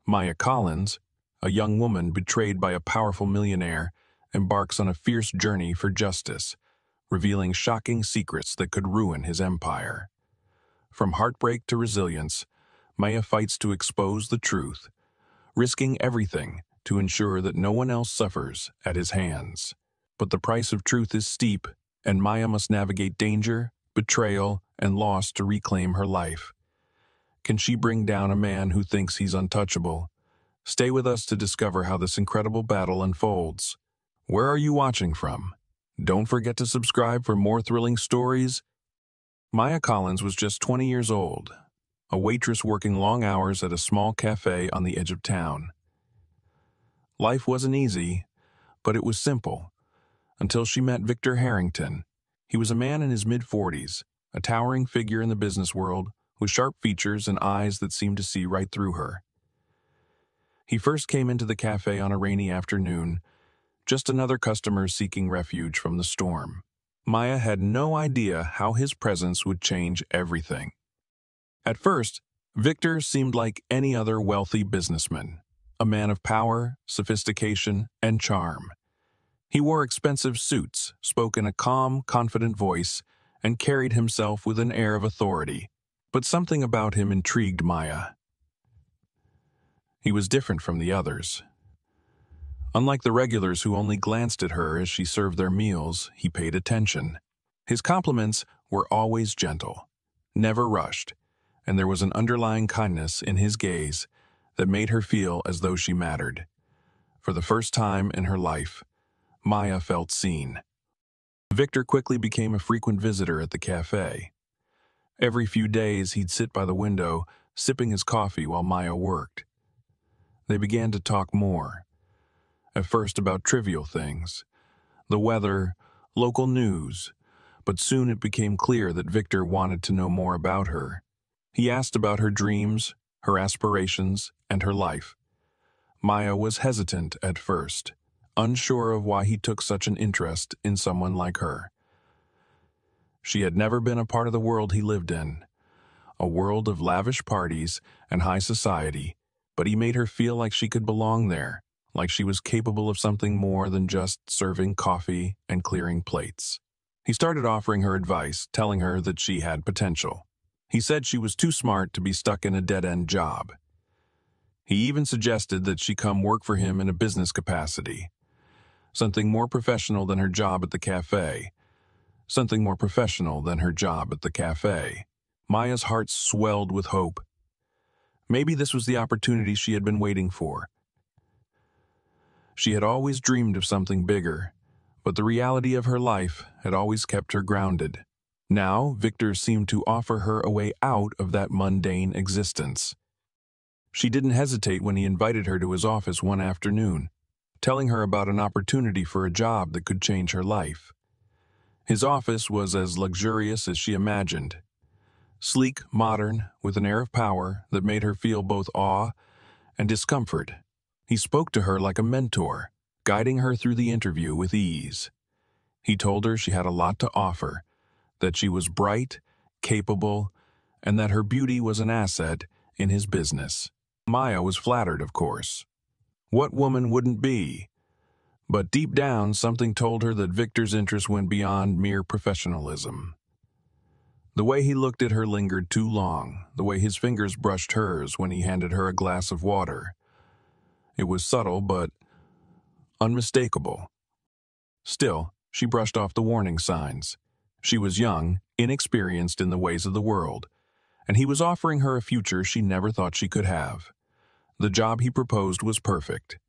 Maya Collins, a young woman betrayed by a powerful millionaire, embarks on a fierce journey for justice, revealing shocking secrets that could ruin his empire. From heartbreak to resilience, Maya fights to expose the truth, risking everything to ensure that no one else suffers at his hands. But the price of truth is steep, and Maya must navigate danger, betrayal, and loss to reclaim her life. Can she bring down a man who thinks he's untouchable? Stay with us to discover how this incredible battle unfolds. Where are you watching from? Don't forget to subscribe for more thrilling stories. Maya Collins was just 20 years old, a waitress working long hours at a small cafe on the edge of town. Life wasn't easy, but it was simple, until she met Victor Harrington. He was a man in his mid-40s, a towering figure in the business world, with sharp features and eyes that seemed to see right through her. He first came into the cafe on a rainy afternoon, just another customer seeking refuge from the storm. Maya had no idea how his presence would change everything. At first, Victor seemed like any other wealthy businessman, a man of power, sophistication, and charm. He wore expensive suits, spoke in a calm, confident voice, and carried himself with an air of authority. But something about him intrigued Maya. He was different from the others. Unlike the regulars who only glanced at her as she served their meals, he paid attention. His compliments were always gentle, never rushed, and there was an underlying kindness in his gaze that made her feel as though she mattered. For the first time in her life, Maya felt seen. Victor quickly became a frequent visitor at the cafe. Every few days, he'd sit by the window, sipping his coffee while Maya worked. They began to talk more. At first about trivial things, the weather, local news, but soon it became clear that Victor wanted to know more about her. He asked about her dreams, her aspirations, and her life. Maya was hesitant at first, unsure of why he took such an interest in someone like her. She had never been a part of the world he lived in, a world of lavish parties and high society, but he made her feel like she could belong there, like she was capable of something more than just serving coffee and clearing plates. He started offering her advice, telling her that she had potential. He said she was too smart to be stuck in a dead-end job. He even suggested that she come work for him in a business capacity, something more professional than her job at the cafe. Something more professional than her job at the cafe. Maya's heart swelled with hope. Maybe this was the opportunity she had been waiting for. She had always dreamed of something bigger, but the reality of her life had always kept her grounded. Now, Victor seemed to offer her a way out of that mundane existence. She didn't hesitate when he invited her to his office one afternoon, telling her about an opportunity for a job that could change her life. His office was as luxurious as she imagined. Sleek, modern, with an air of power that made her feel both awe and discomfort. He spoke to her like a mentor, guiding her through the interview with ease. He told her she had a lot to offer, that she was bright, capable, and that her beauty was an asset in his business. Maya was flattered, of course. What woman wouldn't be? But deep down, something told her that Victor's interest went beyond mere professionalism. The way he looked at her lingered too long, the way his fingers brushed hers when he handed her a glass of water. It was subtle, but unmistakable. Still, she brushed off the warning signs. She was young, inexperienced in the ways of the world, and he was offering her a future she never thought she could have. The job he proposed was perfect.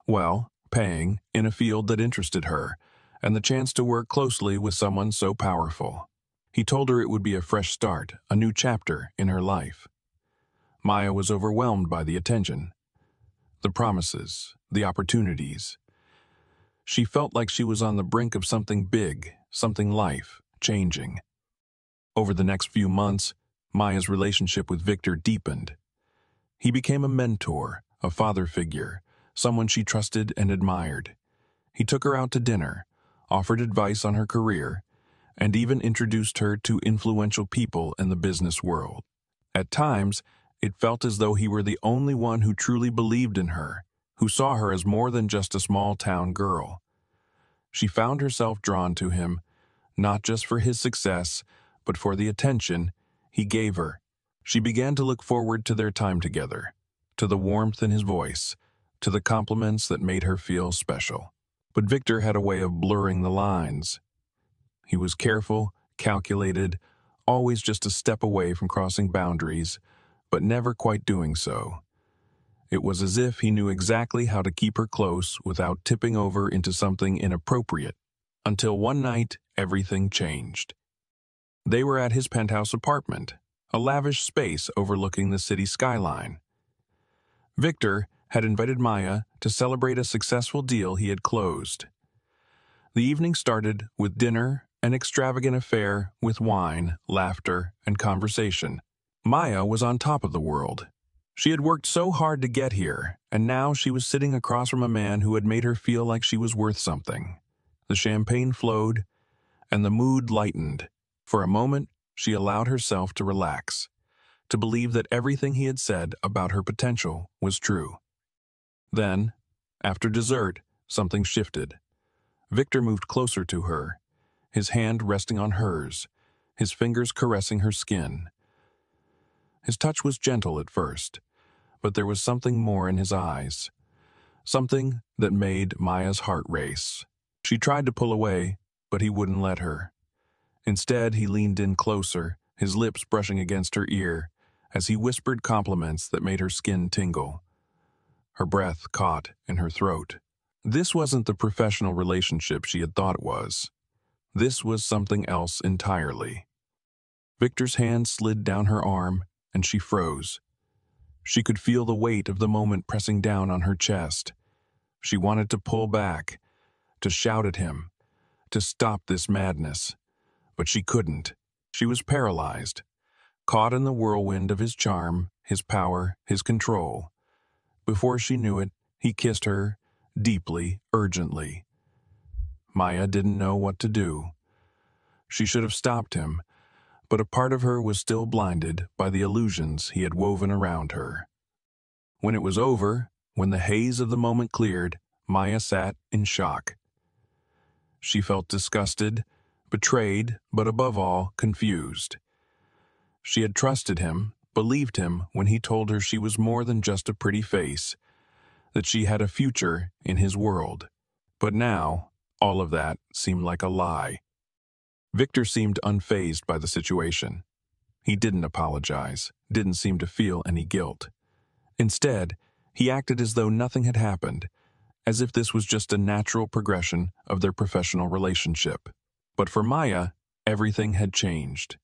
Well, paying, in a field that interested her, and the chance to work closely with someone so powerful. He told her it would be a fresh start, a new chapter in her life. Maya was overwhelmed by the attention, the promises, the opportunities. She felt like she was on the brink of something big, something life-changing. Over the next few months, Maya's relationship with Victor deepened. He became a mentor, a father figure, someone she trusted and admired. He took her out to dinner, offered advice on her career, and even introduced her to influential people in the business world. At times, It felt as though he were the only one who truly believed in her, who saw her as more than just a small-town girl. She found herself drawn to him, not just for his success, but for the attention he gave her. She began to look forward to their time together, to the warmth in his voice, to the compliments that made her feel special. But Victor had a way of blurring the lines. He was careful, calculated, always just a step away from crossing boundaries, but never quite doing so. It was as if he knew exactly how to keep her close without tipping over into something inappropriate. Until one night, everything changed. They were at his penthouse apartment, a lavish space overlooking the city skyline. Victor had invited Maya to celebrate a successful deal he had closed. The evening started with dinner, an extravagant affair with wine, laughter, and conversation. Maya was on top of the world. She had worked so hard to get here, and now she was sitting across from a man who had made her feel like she was worth something. The champagne flowed, and the mood lightened. For a moment, she allowed herself to relax, to believe that everything he had said about her potential was true. Then, after dessert, something shifted. Victor moved closer to her, his hand resting on hers, his fingers caressing her skin. His touch was gentle at first, but there was something more in his eyes, something that made Maya's heart race. She tried to pull away, but he wouldn't let her. Instead, he leaned in closer, his lips brushing against her ear, as he whispered compliments that made her skin tingle. Her breath caught in her throat. This wasn't the professional relationship she had thought it was. This was something else entirely. Victor's hand slid down her arm, and she froze. She could feel the weight of the moment pressing down on her chest. She wanted to pull back, to shout at him, to stop this madness. But she couldn't. She was paralyzed, caught in the whirlwind of his charm, his power, his control. Before she knew it, he kissed her, deeply, urgently. Maya didn't know what to do. She should have stopped him, but a part of her was still blinded by the illusions he had woven around her. When it was over, when the haze of the moment cleared, Maya sat in shock. She felt disgusted, betrayed, but above all, confused. She had trusted him, believed him when he told her she was more than just a pretty face, that she had a future in his world. But now, all of that seemed like a lie. Victor seemed unfazed by the situation. He didn't apologize, didn't seem to feel any guilt. Instead, he acted as though nothing had happened, as if this was just a natural progression of their professional relationship. But for Maya, everything had changed.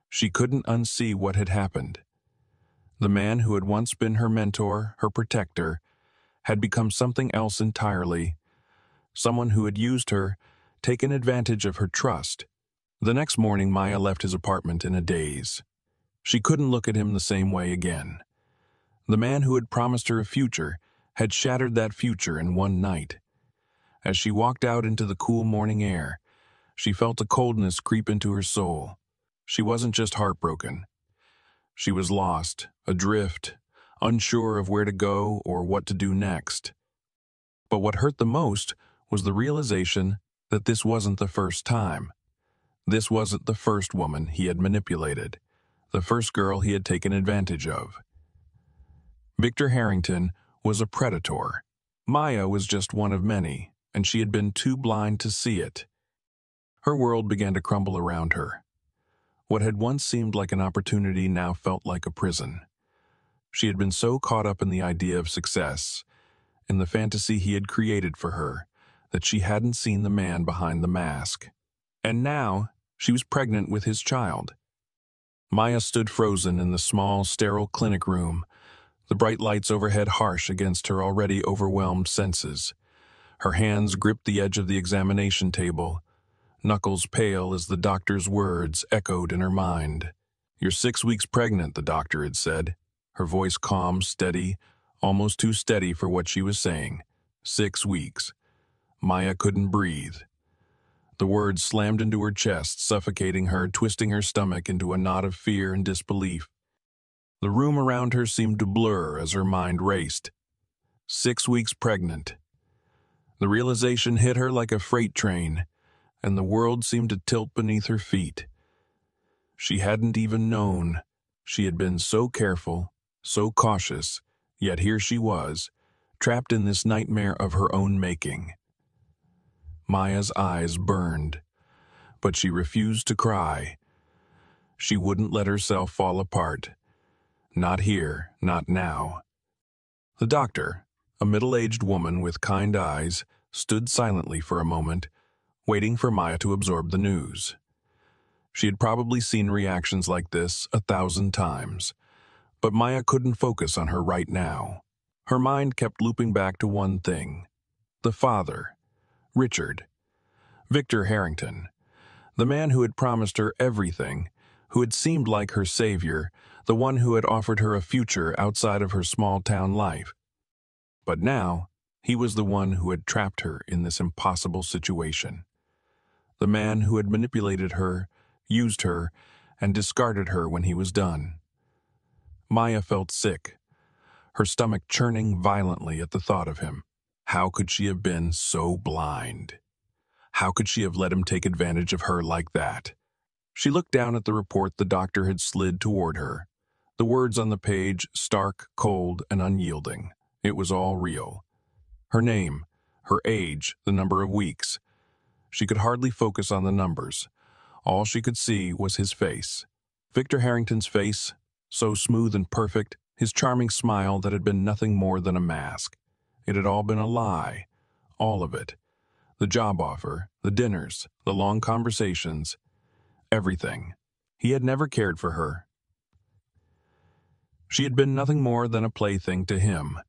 She couldn't unsee what had happened. The man who had once been her mentor, her protector, had become something else entirely, someone who had used her, taken advantage of her trust. The next morning, Maya left his apartment in a daze. She couldn't look at him the same way again. The man who had promised her a future had shattered that future in one night. As she walked out into the cool morning air, she felt a coldness creep into her soul. She wasn't just heartbroken. She was lost, adrift, unsure of where to go or what to do next. But what hurt the most was the realization that this wasn't the first time. This wasn't the first woman he had manipulated, the first girl he had taken advantage of. Victor Harrington was a predator. Maya was just one of many, and she had been too blind to see it. Her world began to crumble around her. What had once seemed like an opportunity now felt like a prison. She had been so caught up in the idea of success, in the fantasy he had created for her, that she hadn't seen the man behind the mask. And now, she was pregnant with his child. Maya stood frozen in the small, sterile clinic room, the bright lights overhead harsh against her already overwhelmed senses. Her hands gripped the edge of the examination table, knuckles pale as the doctor's words echoed in her mind. "You're 6 weeks pregnant," the doctor had said, her voice calm, steady, almost too steady for what she was saying. 6 weeks. Maya couldn't breathe. The words slammed into her chest, suffocating her, twisting her stomach into a knot of fear and disbelief. The room around her seemed to blur as her mind raced. 6 weeks pregnant. The realization hit her like a freight train, and the world seemed to tilt beneath her feet. She hadn't even known. She had been so careful, so cautious, yet here she was, trapped in this nightmare of her own making. Maya's eyes burned, but she refused to cry. She wouldn't let herself fall apart. Not here, not now. The doctor, a middle-aged woman with kind eyes, stood silently for a moment, waiting for Maya to absorb the news. She had probably seen reactions like this 1,000 times, but Maya couldn't focus on her right now. Her mind kept looping back to one thing: the father, Richard, Victor Harrington, the man who had promised her everything, who had seemed like her savior, the one who had offered her a future outside of her small-town life. But now, he was the one who had trapped her in this impossible situation. The man who had manipulated her, used her, and discarded her when he was done. Maya felt sick, her stomach churning violently at the thought of him. How could she have been so blind? How could she have let him take advantage of her like that? She looked down at the report the doctor had slid toward her. The words on the page, stark, cold, and unyielding. It was all real. Her name, her age, the number of weeks. She could hardly focus on the numbers. All she could see was his face. Victor Harrington's face, so smooth and perfect, his charming smile that had been nothing more than a mask. It had all been a lie. All of it. The job offer, the dinners, the long conversations, everything. He had never cared for her. She had been nothing more than a plaything to him,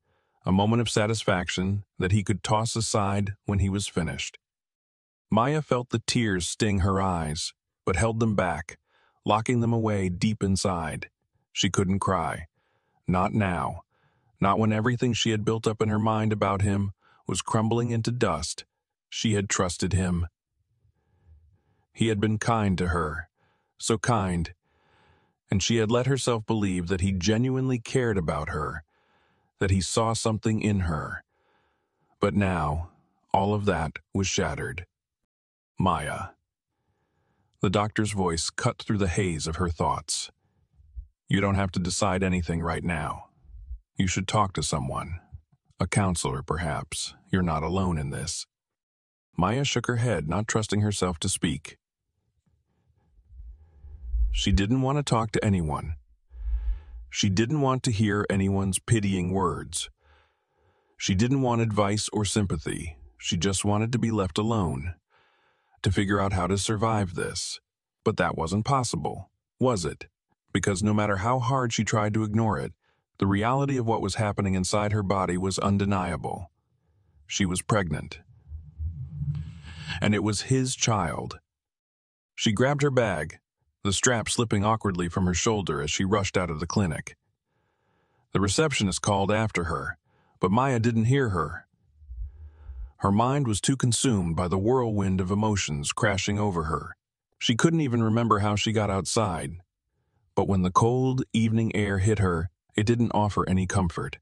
a moment of satisfaction that he could toss aside when he was finished. Maya felt the tears sting her eyes, but held them back, locking them away deep inside. She couldn't cry. Not now. Not when everything she had built up in her mind about him was crumbling into dust. She had trusted him. He had been kind to her, so kind, and she had let herself believe that he genuinely cared about her, that he saw something in her. But now, all of that was shattered. Maya. The doctor's voice cut through the haze of her thoughts. You don't have to decide anything right now. You should talk to someone. A counselor, perhaps. You're not alone in this. Maya shook her head, not trusting herself to speak. She didn't want to talk to anyone. She didn't want to hear anyone's pitying words. She didn't want advice or sympathy. She just wanted to be left alone, to figure out how to survive this. But that wasn't possible, was it? Because no matter how hard she tried to ignore it, the reality of what was happening inside her body was undeniable. She was pregnant. And it was his child. She grabbed her bag, the strap slipping awkwardly from her shoulder as she rushed out of the clinic. The receptionist called after her, but Maya didn't hear her. Her mind was too consumed by the whirlwind of emotions crashing over her. She couldn't even remember how she got outside. But when the cold evening air hit her, it didn't offer any comfort.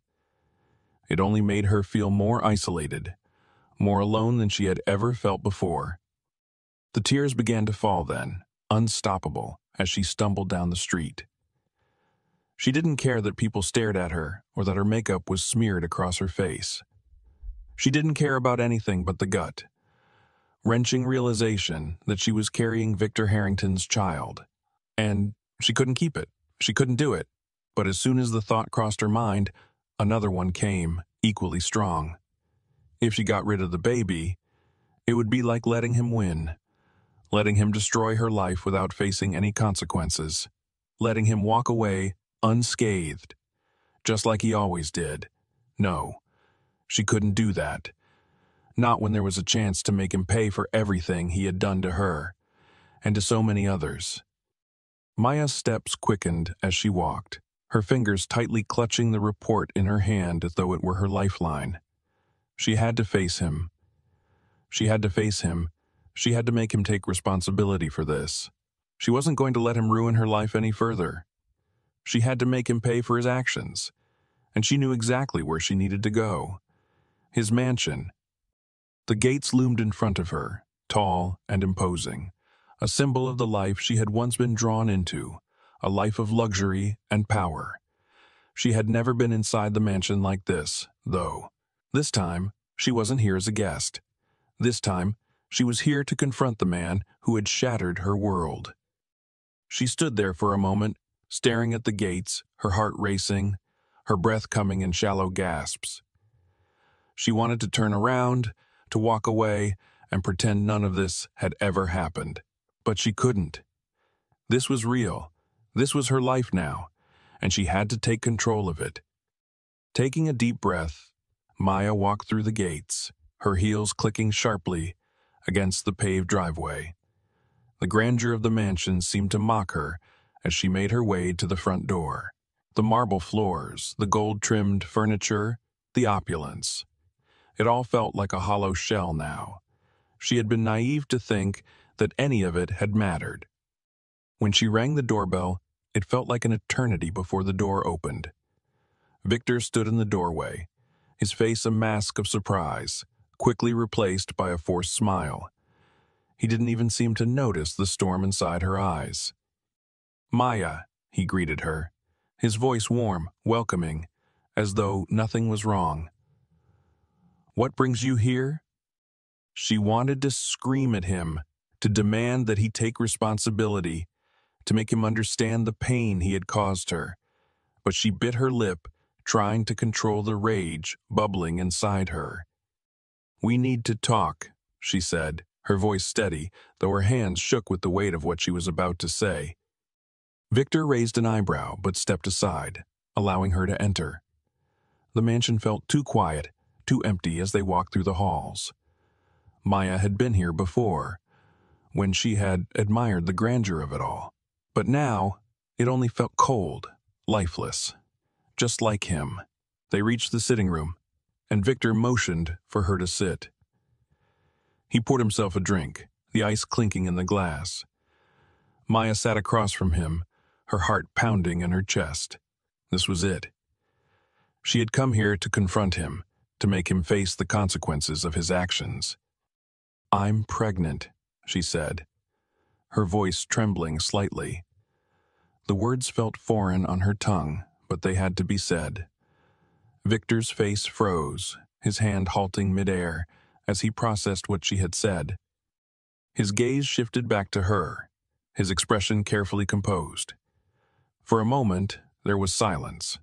It only made her feel more isolated, more alone than she had ever felt before. The tears began to fall then, unstoppable, as she stumbled down the street. She didn't care that people stared at her or that her makeup was smeared across her face. She didn't care about anything but the gut-wrenching realization that she was carrying Victor Harrington's child. And she couldn't keep it. She couldn't do it. But as soon as the thought crossed her mind, another one came, equally strong. If she got rid of the baby, it would be like letting him win, letting him destroy her life without facing any consequences, letting him walk away unscathed, just like he always did. No, she couldn't do that. Not when there was a chance to make him pay for everything he had done to her, and to so many others. Maya's steps quickened as she walked, her fingers tightly clutching the report in her hand as though it were her lifeline. She had to face him. She had to face him. She had to make him take responsibility for this. She wasn't going to let him ruin her life any further. She had to make him pay for his actions, and she knew exactly where she needed to go. His mansion. The gates loomed in front of her, tall and imposing, a symbol of the life she had once been drawn into, a life of luxury and power. She had never been inside the mansion like this, though. This time, she wasn't here as a guest. This time, she was here to confront the man who had shattered her world. She stood there for a moment, staring at the gates, her heart racing, her breath coming in shallow gasps. She wanted to turn around, to walk away, and pretend none of this had ever happened. But she couldn't. This was real. This was her life now, and she had to take control of it. Taking a deep breath, Maya walked through the gates, her heels clicking sharply against the paved driveway. The grandeur of the mansion seemed to mock her as she made her way to the front door. The marble floors, the gold-trimmed furniture, the opulence. It all felt like a hollow shell now. She had been naive to think that any of it had mattered. When she rang the doorbell, it felt like an eternity before the door opened. Victor stood in the doorway, his face a mask of surprise, quickly replaced by a forced smile. He didn't even seem to notice the storm inside her eyes. "Maya," he greeted her, his voice warm, welcoming, as though nothing was wrong. "What brings you here?" She wanted to scream at him, to demand that he take responsibility, to make him understand the pain he had caused her. But she bit her lip, trying to control the rage bubbling inside her. "We need to talk," she said, her voice steady, though her hands shook with the weight of what she was about to say. Victor raised an eyebrow but stepped aside, allowing her to enter. The mansion felt too quiet, too empty as they walked through the halls. Maya had been here before, when she had admired the grandeur of it all. But now, it only felt cold, lifeless, just like him. They reached the sitting room, and Victor motioned for her to sit. He poured himself a drink, the ice clinking in the glass. Maya sat across from him, her heart pounding in her chest. This was it. She had come here to confront him, to make him face the consequences of his actions. "I'm pregnant," she said, her voice trembling slightly. The words felt foreign on her tongue, but they had to be said. Victor's face froze, his hand halting midair as he processed what she had said. His gaze shifted back to her, his expression carefully composed. For a moment, there was silence,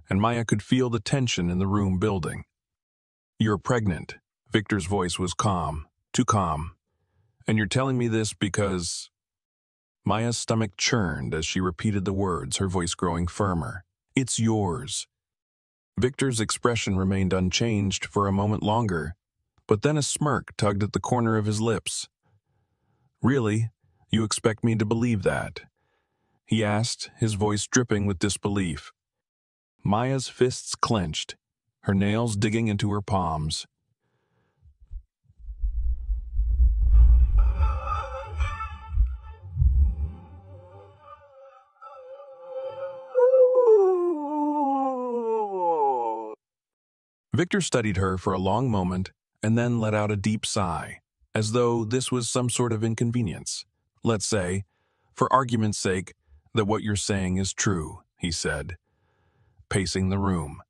and Maya could feel the tension in the room building. "You're pregnant." Victor's voice was calm, too calm. "And you're telling me this because—" Maya's stomach churned as she repeated the words, her voice growing firmer. "It's yours." Victor's expression remained unchanged for a moment longer, but then a smirk tugged at the corner of his lips. "Really? You expect me to believe that?" he asked, his voice dripping with disbelief. Maya's fists clenched, her nails digging into her palms. Victor studied her for a long moment and then let out a deep sigh, as though this was some sort of inconvenience. "Let's say, for argument's sake, that what you're saying is true," he said, pacing the room.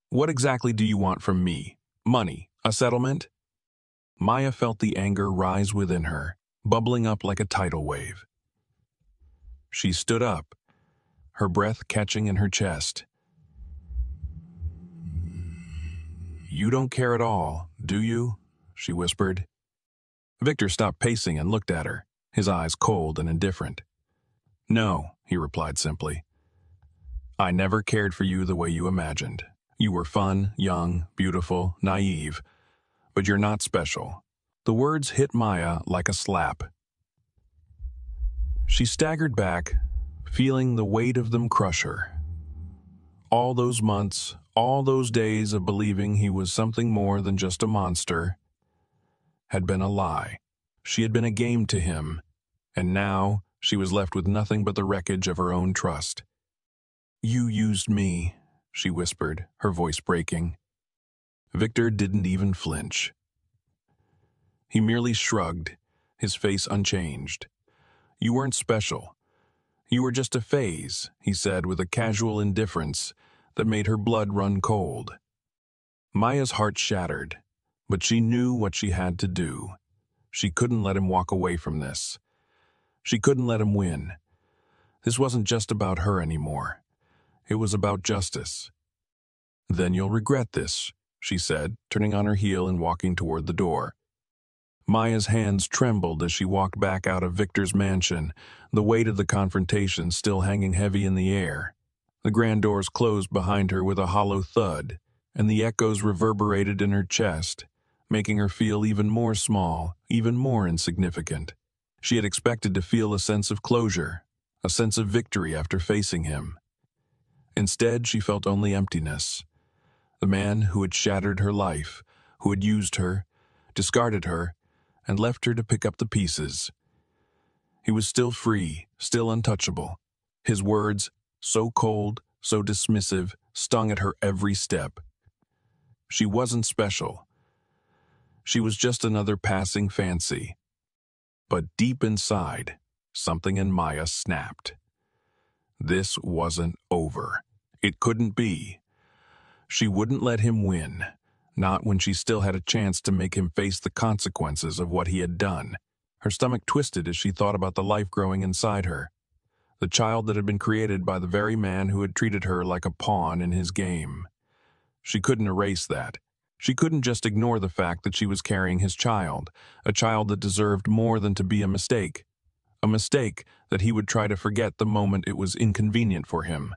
"What exactly do you want from me? Money? A settlement?" Maya felt the anger rise within her, bubbling up like a tidal wave. She stood up, her breath catching in her chest. "You don't care at all, do you?" she whispered. Victor stopped pacing and looked at her, his eyes cold and indifferent. "No," he replied simply. "I never cared for you the way you imagined. You were fun, young, beautiful, naive, but you're not special." The words hit Maya like a slap. She staggered back, feeling the weight of them crush her. All those months, all those days of believing he was something more than just a monster, had been a lie. She had been a game to him, and now she was left with nothing but the wreckage of her own trust. You used me, she whispered, her voice breaking. Victor didn't even flinch. He merely shrugged, his face unchanged. You weren't special. You were just a phase, he said with a casual indifference that made her blood run cold. Maya's heart shattered, but she knew what she had to do. She couldn't let him walk away from this. She couldn't let him win. This wasn't just about her anymore. It was about justice. Then you'll regret this, she said, turning on her heel and walking toward the door. Maya's hands trembled as she walked back out of Victor's mansion, the weight of the confrontation still hanging heavy in the air. The grand doors closed behind her with a hollow thud, and the echoes reverberated in her chest, making her feel even more small, even more insignificant. She had expected to feel a sense of closure, a sense of victory after facing him. Instead, she felt only emptiness. The man who had shattered her life, who had used her, discarded her, and left her to pick up the pieces. He was still free, still untouchable. His words, so cold, so dismissive, stung at her every step. She wasn't special. She was just another passing fancy. But deep inside, something in Maya snapped. This wasn't over. It couldn't be. She wouldn't let him win, not when she still had a chance to make him face the consequences of what he had done. Her stomach twisted as she thought about the life growing inside her, the child that had been created by the very man who had treated her like a pawn in his game. She couldn't erase that. She couldn't just ignore the fact that she was carrying his child, a child that deserved more than to be a mistake that he would try to forget the moment it was inconvenient for him.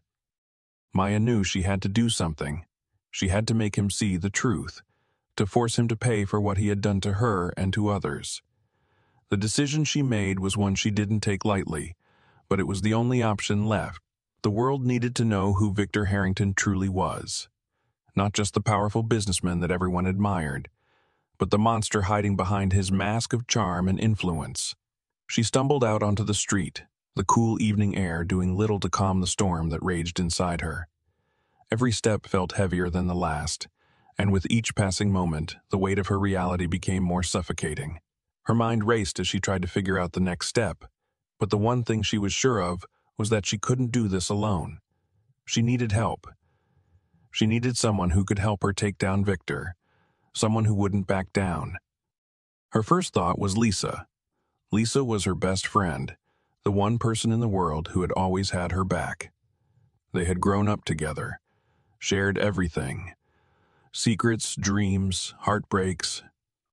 Maya knew she had to do something. She had to make him see the truth, to force him to pay for what he had done to her and to others. The decision she made was one she didn't take lightly, but it was the only option left. The world needed to know who Victor Harrington truly was. Not just the powerful businessman that everyone admired, but the monster hiding behind his mask of charm and influence. She stumbled out onto the street, the cool evening air doing little to calm the storm that raged inside her. Every step felt heavier than the last, and with each passing moment, the weight of her reality became more suffocating. Her mind raced as she tried to figure out the next step, but the one thing she was sure of was that she couldn't do this alone. She needed help. She needed someone who could help her take down Victor, someone who wouldn't back down. Her first thought was Lisa. Lisa was her best friend, the one person in the world who had always had her back. They had grown up together, shared everything. Secrets, dreams, heartbreaks.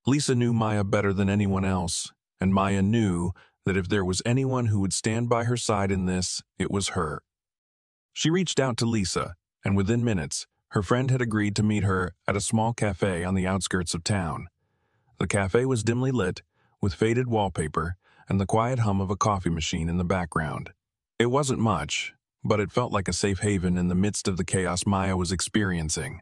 Lisa knew Maya better than anyone else, and Maya knew that if there was anyone who would stand by her side in this, it was her. She reached out to Lisa, and within minutes, her friend had agreed to meet her at a small cafe on the outskirts of town. The cafe was dimly lit, with faded wallpaper and the quiet hum of a coffee machine in the background. It wasn't much, but it felt like a safe haven in the midst of the chaos Maya was experiencing.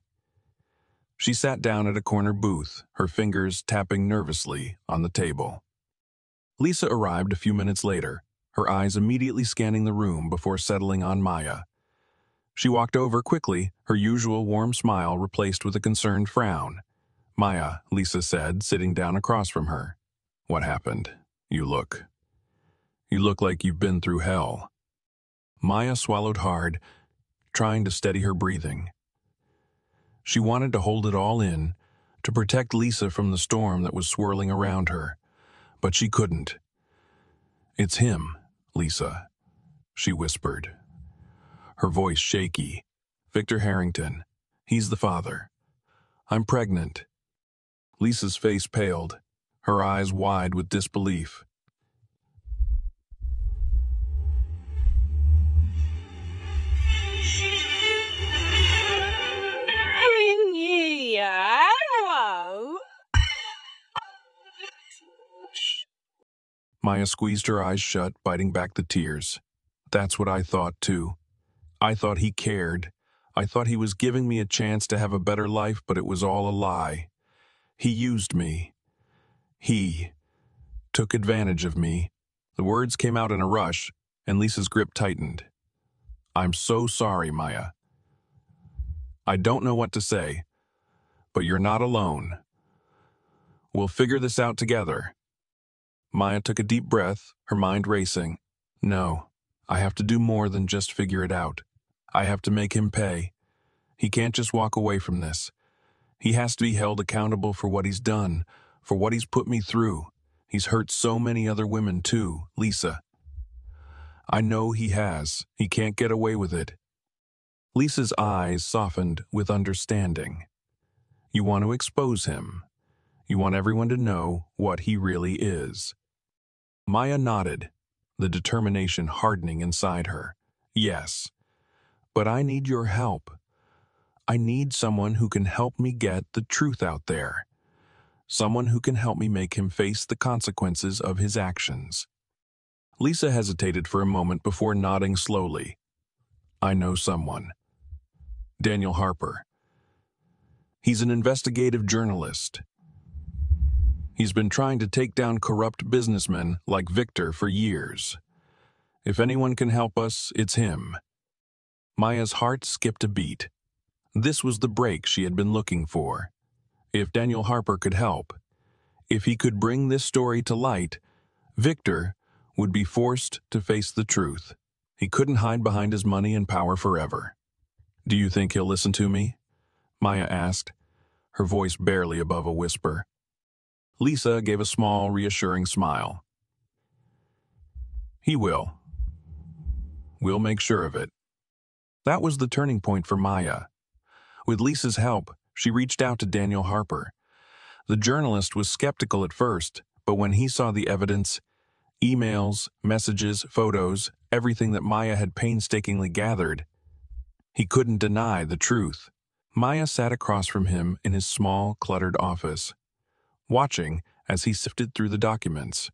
She sat down at a corner booth, her fingers tapping nervously on the table. Lisa arrived a few minutes later, her eyes immediately scanning the room before settling on Maya. She walked over quickly, her usual warm smile replaced with a concerned frown. "Maya," Lisa said, sitting down across from her. "What happened? You look like you've been through hell." Maya swallowed hard, trying to steady her breathing. She wanted to hold it all in, to protect Lisa from the storm that was swirling around her, but she couldn't. "It's him, Lisa," she whispered, her voice shaky. "Victor Harrington. He's the father. I'm pregnant." Lisa's face paled, her eyes wide with disbelief. Maya squeezed her eyes shut, biting back the tears. "That's what I thought, too. I thought he cared. I thought he was giving me a chance to have a better life, but it was all a lie. He used me. He took advantage of me." The words came out in a rush, and Lisa's grip tightened. I'm so sorry, Maya. I don't know what to say, but you're not alone. We'll figure this out together. Maya took a deep breath, her mind racing. No, I have to do more than just figure it out. I have to make him pay. He can't just walk away from this. He has to be held accountable for what he's done, for what he's put me through. He's hurt so many other women too, Lisa. I know he has. He can't get away with it. Lisa's eyes softened with understanding. You want to expose him. You want everyone to know what he really is. Maya nodded, the determination hardening inside her. Yes, but I need your help. I need someone who can help me get the truth out there. Someone who can help me make him face the consequences of his actions. Lisa hesitated for a moment before nodding slowly. I know someone. Daniel Harper. He's an investigative journalist. He's been trying to take down corrupt businessmen like Victor for years. If anyone can help us, it's him. Maya's heart skipped a beat. This was the break she had been looking for. If Daniel Harper could help, if he could bring this story to light, Victor would be forced to face the truth. He couldn't hide behind his money and power forever. Do you think he'll listen to me? Maya asked, her voice barely above a whisper. Lisa gave a small, reassuring smile. He will. We'll make sure of it. That was the turning point for Maya. With Lisa's help, she reached out to Daniel Harper. The journalist was skeptical at first, but when he saw the evidence, emails, messages, photos, everything that Maya had painstakingly gathered, he couldn't deny the truth. Maya sat across from him in his small, cluttered office, watching as he sifted through the documents.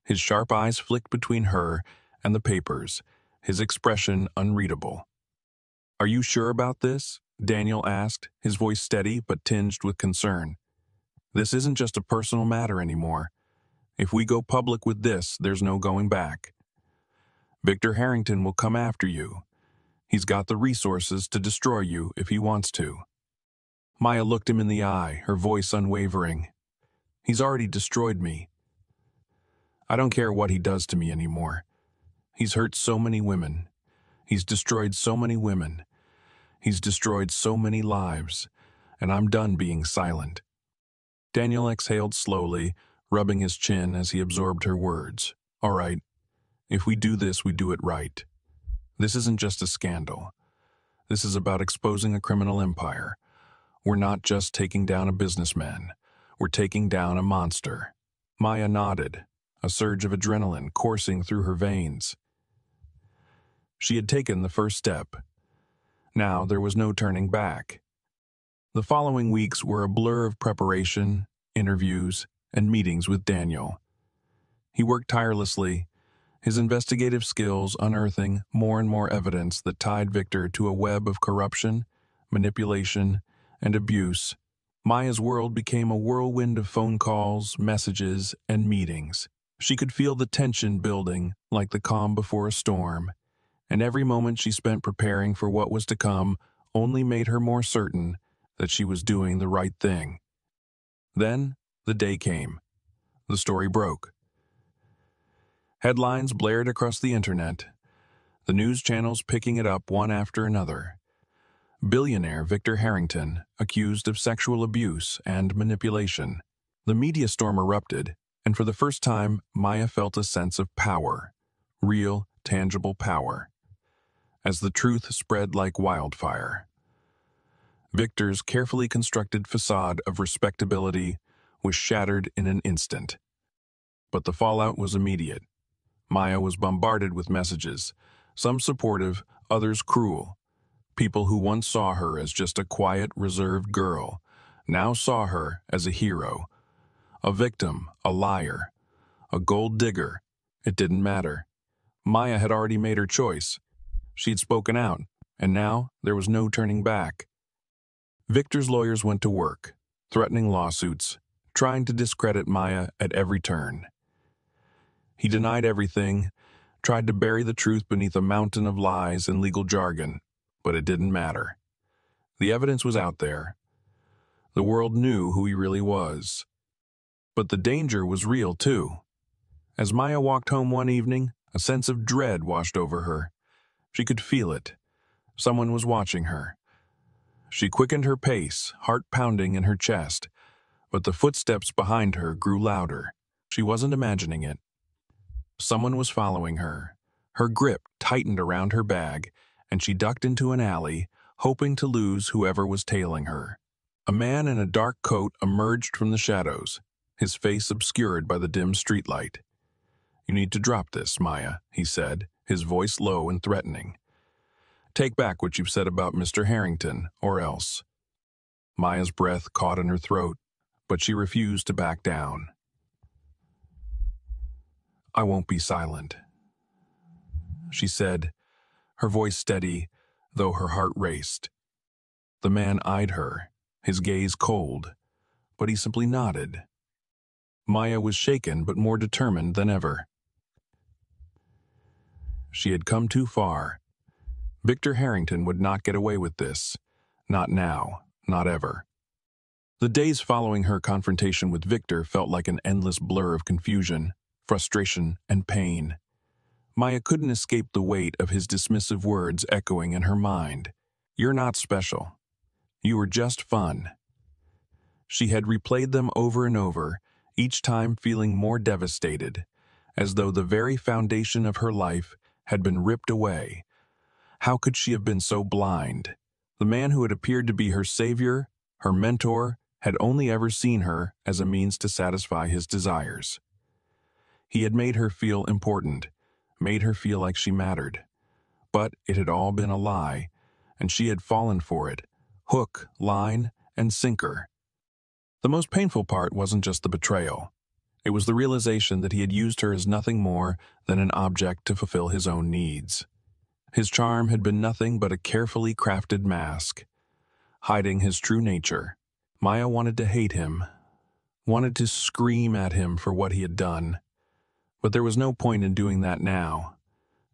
His sharp eyes flicked between her and the papers, his expression unreadable. Are you sure about this? Daniel asked, his voice steady but tinged with concern. This isn't just a personal matter anymore. If we go public with this, there's no going back. Victor Harrington will come after you. He's got the resources to destroy you if he wants to. Maya looked him in the eye, her voice unwavering. He's already destroyed me. I don't care what he does to me anymore. He's hurt so many women. He's destroyed so many women. He's destroyed so many lives, and I'm done being silent. Daniel exhaled slowly, rubbing his chin as he absorbed her words. All right, if we do this, we do it right. This isn't just a scandal. This is about exposing a criminal empire. We're not just taking down a businessman. We're taking down a monster. Maya nodded, a surge of adrenaline coursing through her veins. She had taken the first step. Now there was no turning back. The following weeks were a blur of preparation, interviews, and meetings with Daniel. He worked tirelessly, his investigative skills unearthing more and more evidence that tied Victor to a web of corruption, manipulation, and abuse. Maya's world became a whirlwind of phone calls, messages, and meetings. She could feel the tension building like the calm before a storm, and every moment she spent preparing for what was to come only made her more certain that she was doing the right thing. Then, the day came. The story broke. Headlines blared across the internet, the news channels picking it up one after another. Billionaire Victor Harrington accused of sexual abuse and manipulation. The media storm erupted, and for the first time, Maya felt a sense of power, real, tangible power, as the truth spread like wildfire. Victor's carefully constructed facade of respectability was shattered in an instant. But the fallout was immediate. Maya was bombarded with messages, some supportive, others cruel. People who once saw her as just a quiet, reserved girl now saw her as a hero, a victim, a liar, a gold digger. It didn't matter. Maya had already made her choice. She'd spoken out, and now there was no turning back. Victor's lawyers went to work, threatening lawsuits, trying to discredit Maya at every turn. He denied everything, tried to bury the truth beneath a mountain of lies and legal jargon, but it didn't matter. The evidence was out there. The world knew who he really was. But the danger was real, too. As Maya walked home one evening, a sense of dread washed over her. She could feel it. Someone was watching her. She quickened her pace, heart pounding in her chest, but the footsteps behind her grew louder. She wasn't imagining it. Someone was following her. Her grip tightened around her bag, and she ducked into an alley, hoping to lose whoever was tailing her. A man in a dark coat emerged from the shadows, his face obscured by the dim streetlight. "You need to drop this, Maya," he said, his voice low and threatening. "Take back what you've said about Mr. Harrington, or else." Maya's breath caught in her throat, but she refused to back down. "I won't be silent," she said, her voice steady, though her heart raced. The man eyed her, his gaze cold, but he simply nodded. Maya was shaken but more determined than ever. She had come too far. Victor Harrington would not get away with this. Not now, not ever. The days following her confrontation with Victor felt like an endless blur of confusion, frustration, and pain. Maya couldn't escape the weight of his dismissive words echoing in her mind. "You're not special. You were just fun." She had replayed them over and over, each time feeling more devastated, as though the very foundation of her life had been ripped away. How could she have been so blind? The man who had appeared to be her savior, her mentor, had only ever seen her as a means to satisfy his desires. He had made her feel important, made her feel like she mattered. But it had all been a lie, and she had fallen for it, hook, line, and sinker. The most painful part wasn't just the betrayal. It was the realization that he had used her as nothing more than an object to fulfill his own needs. His charm had been nothing but a carefully crafted mask, hiding his true nature. Maya wanted to hate him, wanted to scream at him for what he had done. But there was no point in doing that now.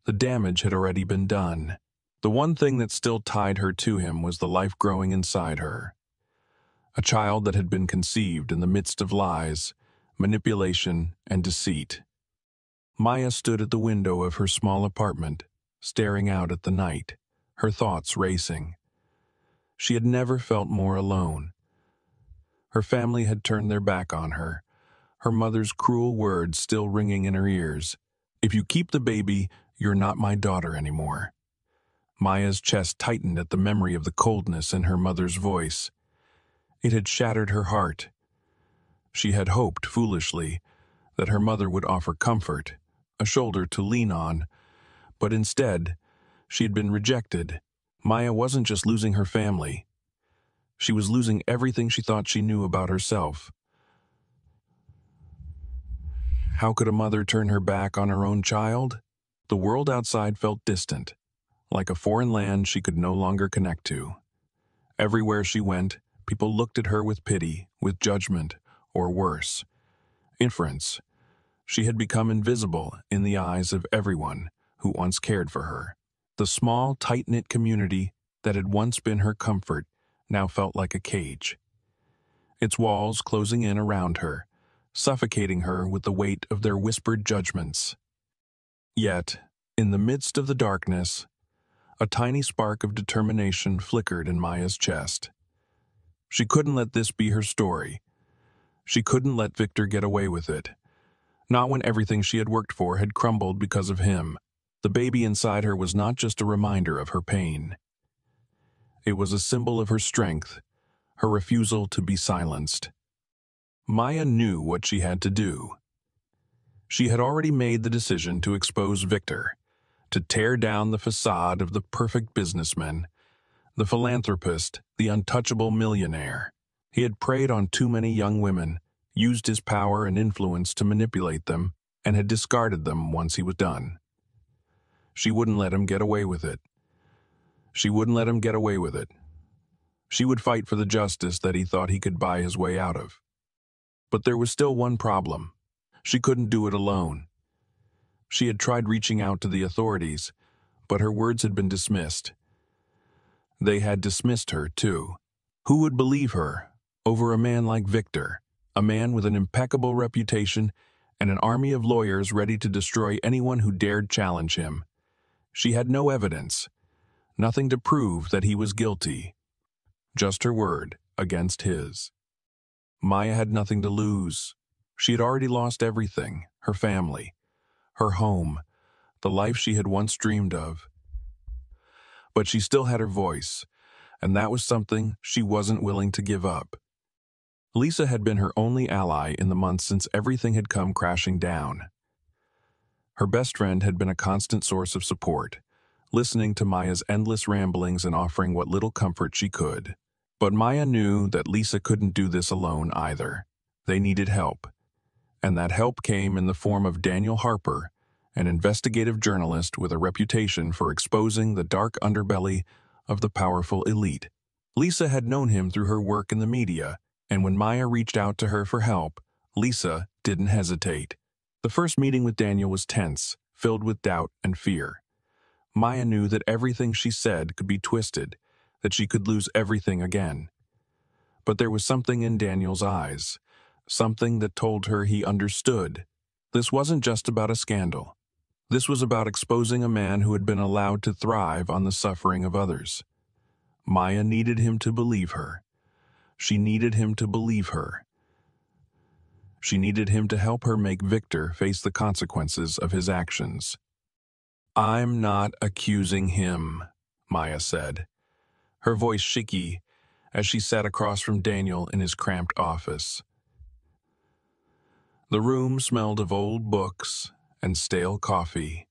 The damage had already been done. The one thing that still tied her to him was the life growing inside her. A child that had been conceived in the midst of lies, manipulation, and deceit. Maya stood at the window of her small apartment, staring out at the night, her thoughts racing. She had never felt more alone. Her family had turned their back on her, her mother's cruel words still ringing in her ears. "If you keep the baby, you're not my daughter anymore." Maya's chest tightened at the memory of the coldness in her mother's voice. It had shattered her heart. She had hoped, foolishly, that her mother would offer comfort, a shoulder to lean on, but instead, she had been rejected. Maya wasn't just losing her family. She was losing everything she thought she knew about herself. How could a mother turn her back on her own child? The world outside felt distant, like a foreign land she could no longer connect to. Everywhere she went, people looked at her with pity, with judgment, or worse, inference. She had become invisible in the eyes of everyone who once cared for her. The small, tight-knit community that had once been her comfort now felt like a cage. Its walls closing in around her, suffocating her with the weight of their whispered judgments. Yet, in the midst of the darkness, a tiny spark of determination flickered in Maya's chest. She couldn't let this be her story. She couldn't let Victor get away with it. Not when everything she had worked for had crumbled because of him. The baby inside her was not just a reminder of her pain. It was a symbol of her strength, her refusal to be silenced. Maya knew what she had to do. She had already made the decision to expose Victor, to tear down the facade of the perfect businessman, the philanthropist, the untouchable millionaire. He had preyed on too many young women, used his power and influence to manipulate them, and had discarded them once he was done. She wouldn't let him get away with it. She wouldn't let him get away with it. She would fight for the justice that he thought he could buy his way out of. But there was still one problem. She couldn't do it alone. She had tried reaching out to the authorities, but her words had been dismissed. They had dismissed her, too. Who would believe her over a man like Victor, a man with an impeccable reputation and an army of lawyers ready to destroy anyone who dared challenge him? She had no evidence, nothing to prove that he was guilty. Just her word against his. Maya had nothing to lose. She had already lost everything, her family, her home, the life she had once dreamed of. But she still had her voice, and that was something she wasn't willing to give up. Lisa had been her only ally in the months since everything had come crashing down. Her best friend had been a constant source of support, listening to Maya's endless ramblings and offering what little comfort she could. But Maya knew that Lisa couldn't do this alone either. They needed help. And that help came in the form of Daniel Harper, an investigative journalist with a reputation for exposing the dark underbelly of the powerful elite. Lisa had known him through her work in the media, and when Maya reached out to her for help, Lisa didn't hesitate. The first meeting with Daniel was tense, filled with doubt and fear. Maya knew that everything she said could be twisted, that she could lose everything again. But there was something in Daniel's eyes, something that told her he understood. This wasn't just about a scandal. This was about exposing a man who had been allowed to thrive on the suffering of others. Maya needed him to believe her. She needed him to believe her. She needed him to help her make Victor face the consequences of his actions. "I'm not accusing him," Maya said, her voice shaky as she sat across from Daniel in his cramped office. The room smelled of old books and stale coffee.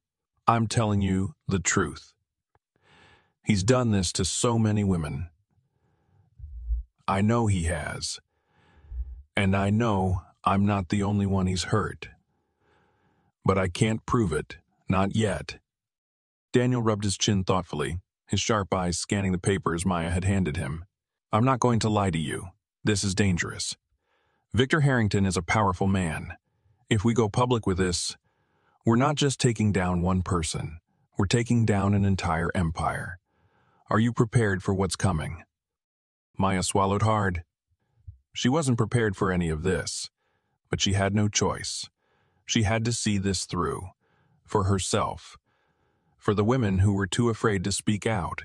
"I'm telling you the truth. He's done this to so many women. I know he has. And I know I'm not the only one he's hurt. But I can't prove it, not yet." Daniel rubbed his chin thoughtfully, his sharp eyes scanning the papers Maya had handed him. "I'm not going to lie to you. This is dangerous. Victor Harrington is a powerful man. If we go public with this, we're not just taking down one person. We're taking down an entire empire. Are you prepared for what's coming?" Maya swallowed hard. She wasn't prepared for any of this, but she had no choice. She had to see this through, for herself, for the women who were too afraid to speak out,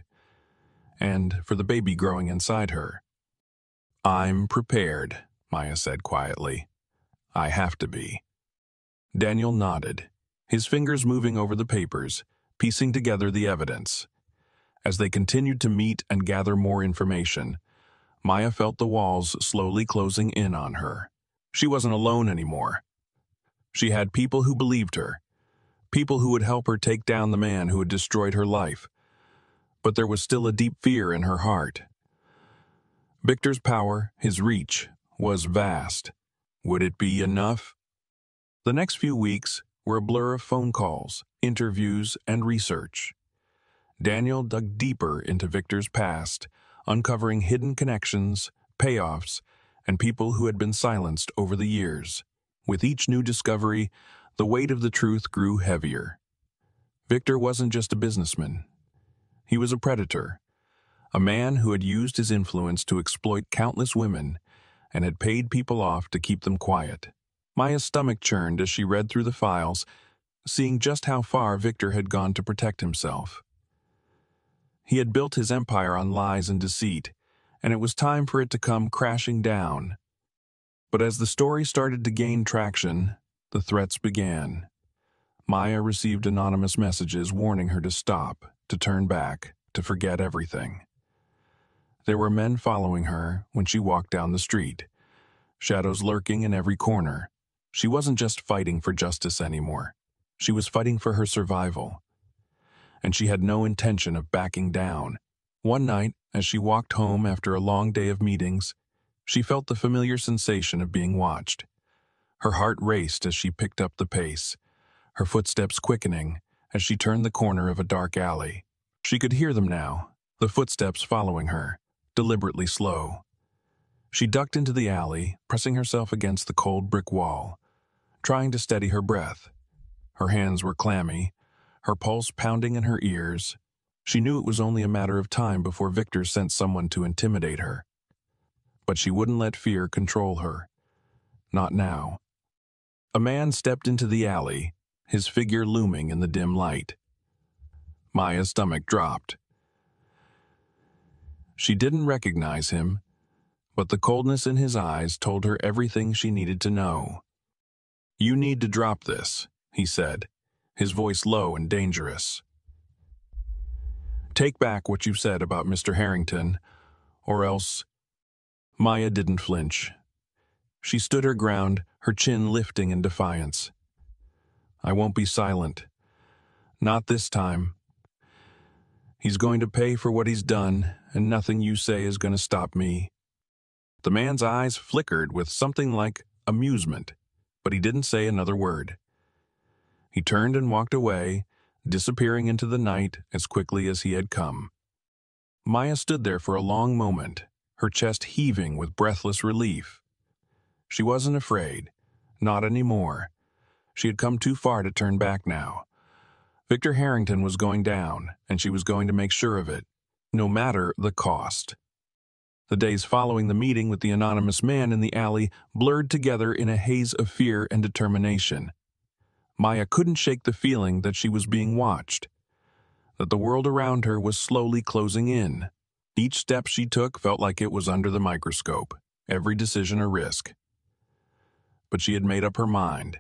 and for the baby growing inside her. "I'm prepared," Maya said quietly. "I have to be." Daniel nodded, his fingers moving over the papers, piecing together the evidence. As they continued to meet and gather more information, Maya felt the walls slowly closing in on her. She wasn't alone anymore. She had people who believed her, people who would help her take down the man who had destroyed her life. But there was still a deep fear in her heart. Victor's power, his reach, was vast. Would it be enough? The next few weeks were a blur of phone calls, interviews, and research. Daniel dug deeper into Victor's past, uncovering hidden connections, payoffs, and people who had been silenced over the years. With each new discovery, the weight of the truth grew heavier. Victor wasn't just a businessman. He was a predator, a man who had used his influence to exploit countless women and had paid people off to keep them quiet. Maya's stomach churned as she read through the files, seeing just how far Victor had gone to protect himself. He had built his empire on lies and deceit, and it was time for it to come crashing down. But as the story started to gain traction, the threats began. Maya received anonymous messages warning her to stop, to turn back, to forget everything. There were men following her when she walked down the street, shadows lurking in every corner. She wasn't just fighting for justice anymore. She was fighting for her survival. And she had no intention of backing down. One night, as she walked home after a long day of meetings, she felt the familiar sensation of being watched. Her heart raced as she picked up the pace, her footsteps quickening as she turned the corner of a dark alley. She could hear them now, the footsteps following her, deliberately slow. She ducked into the alley, pressing herself against the cold brick wall, trying to steady her breath. Her hands were clammy, her pulse pounding in her ears. She knew it was only a matter of time before Victor sent someone to intimidate her. But she wouldn't let fear control her. Not now. A man stepped into the alley, his figure looming in the dim light. Maya's stomach dropped. She didn't recognize him, but the coldness in his eyes told her everything she needed to know. "You need to drop this," he said, his voice low and dangerous. "Take back what you said about Mr. Harrington, or else—" Maya didn't flinch. She stood her ground, her chin lifting in defiance. "I won't be silent. Not this time. He's going to pay for what he's done, and nothing you say is going to stop me." The man's eyes flickered with something like amusement, but he didn't say another word. He turned and walked away, disappearing into the night as quickly as he had come. Maya stood there for a long moment, her chest heaving with breathless relief. She wasn't afraid. Not anymore. She had come too far to turn back now. Victor Harrington was going down, and she was going to make sure of it, no matter the cost. The days following the meeting with the anonymous man in the alley blurred together in a haze of fear and determination. Maya couldn't shake the feeling that she was being watched, that the world around her was slowly closing in. Each step she took felt like it was under the microscope, every decision a risk. But she had made up her mind.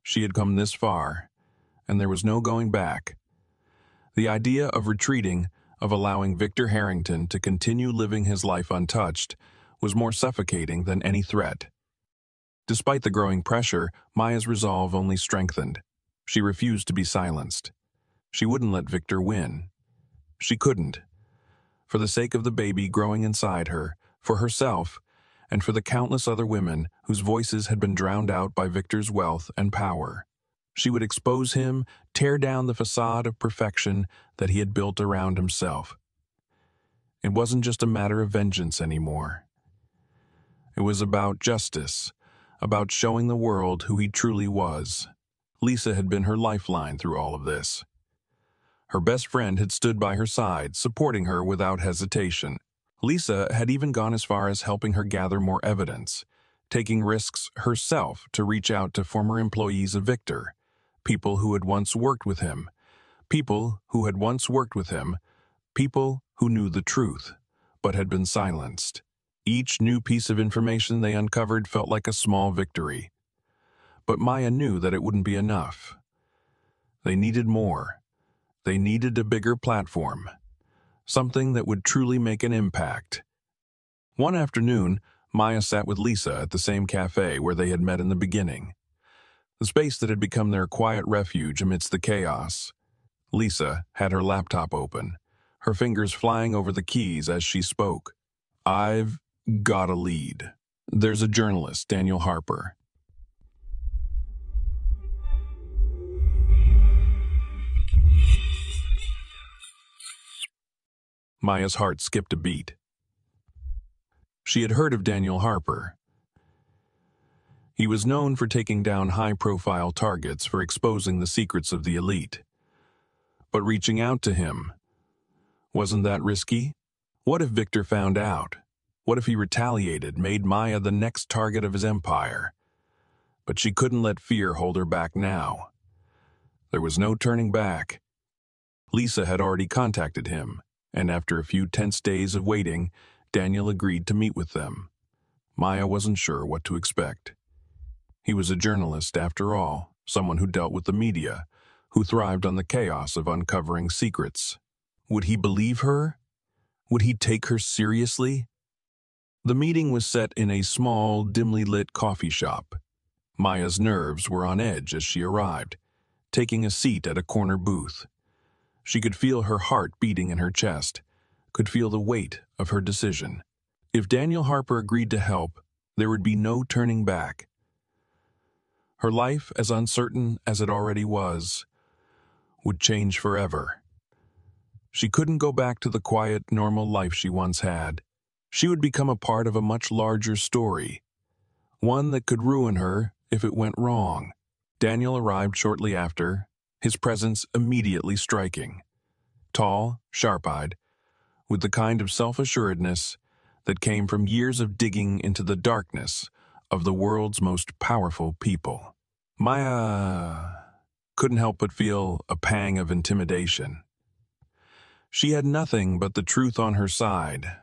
She had come this far, and there was no going back. The idea of retreating, of allowing Victor Harrington to continue living his life untouched, was more suffocating than any threat. Despite the growing pressure, Maya's resolve only strengthened. She refused to be silenced. She wouldn't let Victor win. She couldn't. For the sake of the baby growing inside her, for herself, and for the countless other women whose voices had been drowned out by Victor's wealth and power. She would expose him, tear down the facade of perfection that he had built around himself. It wasn't just a matter of vengeance anymore. It was about justice, about showing the world who he truly was. Lisa had been her lifeline through all of this. Her best friend had stood by her side, supporting her without hesitation. Lisa had even gone as far as helping her gather more evidence, taking risks herself to reach out to former employees of Victor, people who had once worked with him, people who knew the truth, but had been silenced. Each new piece of information they uncovered felt like a small victory. But Maya knew that it wouldn't be enough. They needed more. They needed a bigger platform, something that would truly make an impact. One afternoon, Maya sat with Lisa at the same cafe where they had met in the beginning, the space that had become their quiet refuge amidst the chaos. Lisa had her laptop open, her fingers flying over the keys as she spoke. "I've got a lead. There's a journalist, Daniel Harper." Maya's heart skipped a beat. She had heard of Daniel Harper. He was known for taking down high-profile targets, for exposing the secrets of the elite. But reaching out to him, wasn't that risky? What if Victor found out? What if he retaliated, made Maya the next target of his empire? But she couldn't let fear hold her back now. There was no turning back. Lisa had already contacted him, and after a few tense days of waiting, Daniel agreed to meet with them. Maya wasn't sure what to expect. He was a journalist, after all, someone who dealt with the media, who thrived on the chaos of uncovering secrets. Would he believe her? Would he take her seriously? The meeting was set in a small, dimly lit coffee shop. Maya's nerves were on edge as she arrived, taking a seat at a corner booth. She could feel her heart beating in her chest, could feel the weight of her decision. If Daniel Harper agreed to help, there would be no turning back. Her life, as uncertain as it already was, would change forever. She couldn't go back to the quiet, normal life she once had. She would become a part of a much larger story, one that could ruin her if it went wrong. Daniel arrived shortly after, his presence immediately striking. Tall, sharp-eyed, with the kind of self-assuredness that came from years of digging into the darkness of the world's most powerful people. Maya couldn't help but feel a pang of intimidation. She had nothing but the truth on her side.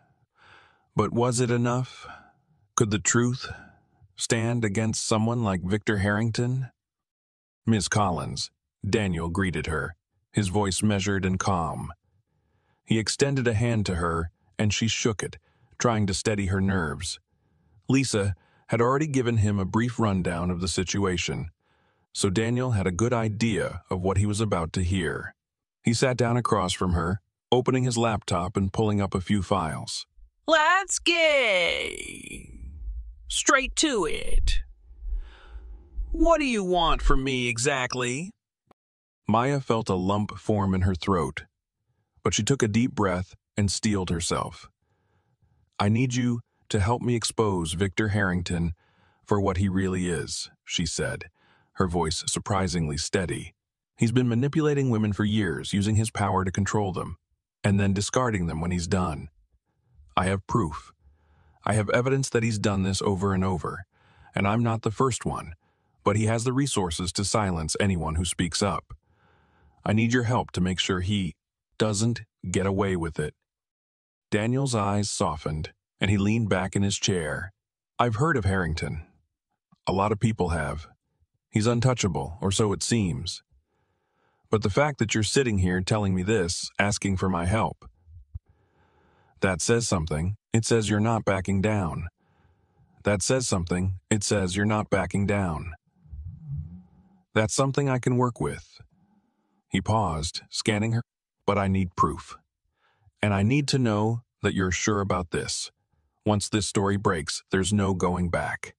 But was it enough? Could the truth stand against someone like Victor Harrington? Miss Collins, Daniel greeted her, his voice measured and calm. He extended a hand to her, and she shook it, trying to steady her nerves. Lisa had already given him a brief rundown of the situation, so Daniel had a good idea of what he was about to hear. He sat down across from her, opening his laptop and pulling up a few files. Let's get straight to it. What do you want from me exactly? Maya felt a lump form in her throat, but she took a deep breath and steeled herself. I need you to help me expose Victor Harrington for what he really is, she said, her voice surprisingly steady. He's been manipulating women for years, using his power to control them, and then discarding them when he's done. I have proof. I have evidence that he's done this over and over, and I'm not the first one, but he has the resources to silence anyone who speaks up. I need your help to make sure he doesn't get away with it. Daniel's eyes softened, and he leaned back in his chair. I've heard of Harrington. A lot of people have. He's untouchable, or so it seems. But the fact that you're sitting here telling me this, asking for my help, that says something. It says you're not backing down. That says something. It says you're not backing down. That's something I can work with. He paused, scanning her. But I need proof. And I need to know that you're sure about this. Once this story breaks, there's no going back.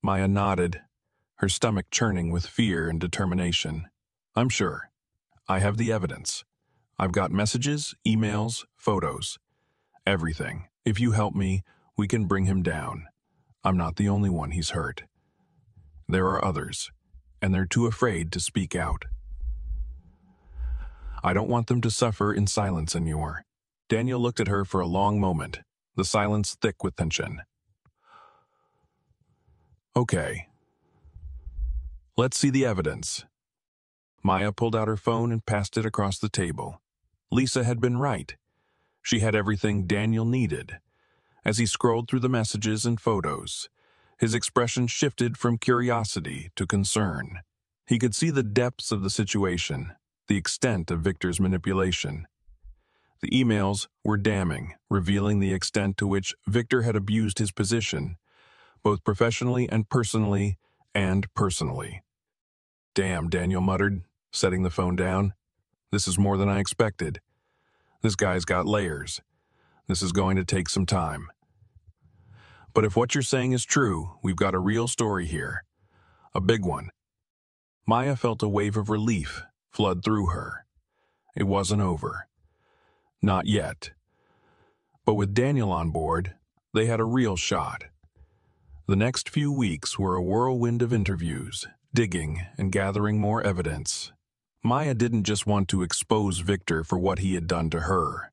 Maya nodded, her stomach churning with fear and determination. I'm sure. I have the evidence. I've got messages, emails, photos. Everything. If you help me, we can bring him down. I'm not the only one he's hurt. There are others, and they're too afraid to speak out. I don't want them to suffer in silence anymore. Daniel looked at her for a long moment, the silence thick with tension. Okay. Let's see the evidence. Maya pulled out her phone and passed it across the table. Lisa had been right. She had everything Daniel needed. As he scrolled through the messages and photos, his expression shifted from curiosity to concern. He could see the depths of the situation, the extent of Victor's manipulation. The emails were damning, revealing the extent to which Victor had abused his position, both professionally and personally. Damn, Daniel muttered, setting the phone down. This is more than I expected. This guy's got layers. This is going to take some time. But if what you're saying is true, we've got a real story here. A big one. Maya felt a wave of relief flood through her. It wasn't over. Not yet. But with Daniel on board, they had a real shot. The next few weeks were a whirlwind of interviews, digging and gathering more evidence. Maya didn't just want to expose Victor for what he had done to her.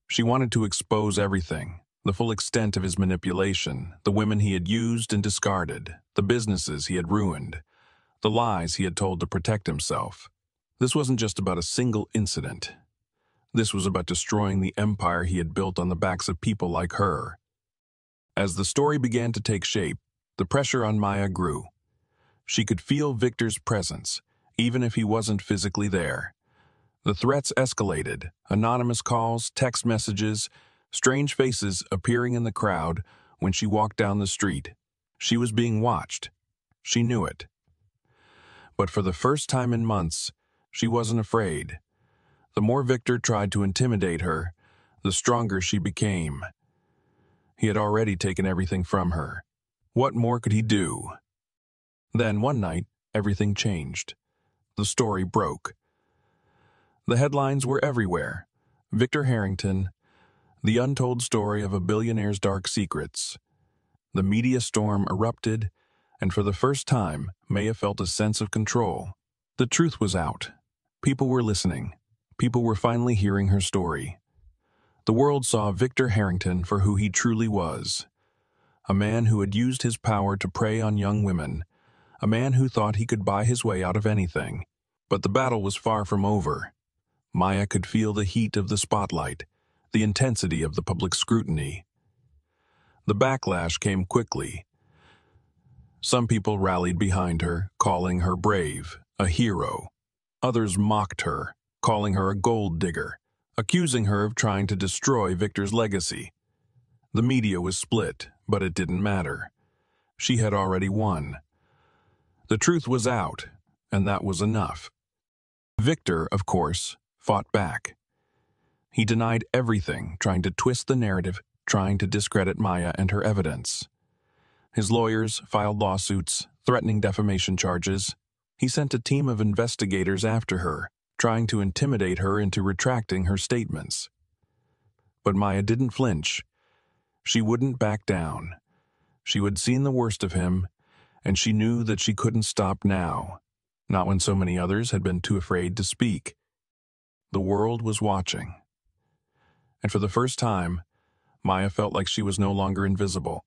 She wanted to expose everything, the full extent of his manipulation, the women he had used and discarded, the businesses he had ruined, the lies he had told to protect himself. This wasn't just about a single incident. This was about destroying the empire he had built on the backs of people like her. As the story began to take shape, the pressure on Maya grew. She could feel Victor's presence, even if he wasn't physically there. The threats escalated, anonymous calls, text messages, strange faces appearing in the crowd when she walked down the street. She was being watched. She knew it. But for the first time in months, she wasn't afraid. The more Victor tried to intimidate her, the stronger she became. He had already taken everything from her. What more could he do? Then one night, everything changed. The story broke. The headlines were everywhere. Victor Harrington, the untold story of a billionaire's dark secrets. The media storm erupted, and for the first time, Maya felt a sense of control. The truth was out. People were listening. People were finally hearing her story. The world saw Victor Harrington for who he truly was. A man who had used his power to prey on young women. A man who thought he could buy his way out of anything. But the battle was far from over. Maya could feel the heat of the spotlight, the intensity of the public scrutiny. The backlash came quickly. Some people rallied behind her, calling her brave, a hero. Others mocked her, calling her a gold digger, accusing her of trying to destroy Victor's legacy. The media was split, but it didn't matter. She had already won. The truth was out, and that was enough. Victor, of course, fought back. He denied everything, trying to twist the narrative, trying to discredit Maya and her evidence. His lawyers filed lawsuits, threatening defamation charges. He sent a team of investigators after her, trying to intimidate her into retracting her statements. But Maya didn't flinch. She wouldn't back down. She had seen the worst of him, and she knew that she couldn't stop now, not when so many others had been too afraid to speak. The world was watching. And for the first time, Maya felt like she was no longer invisible.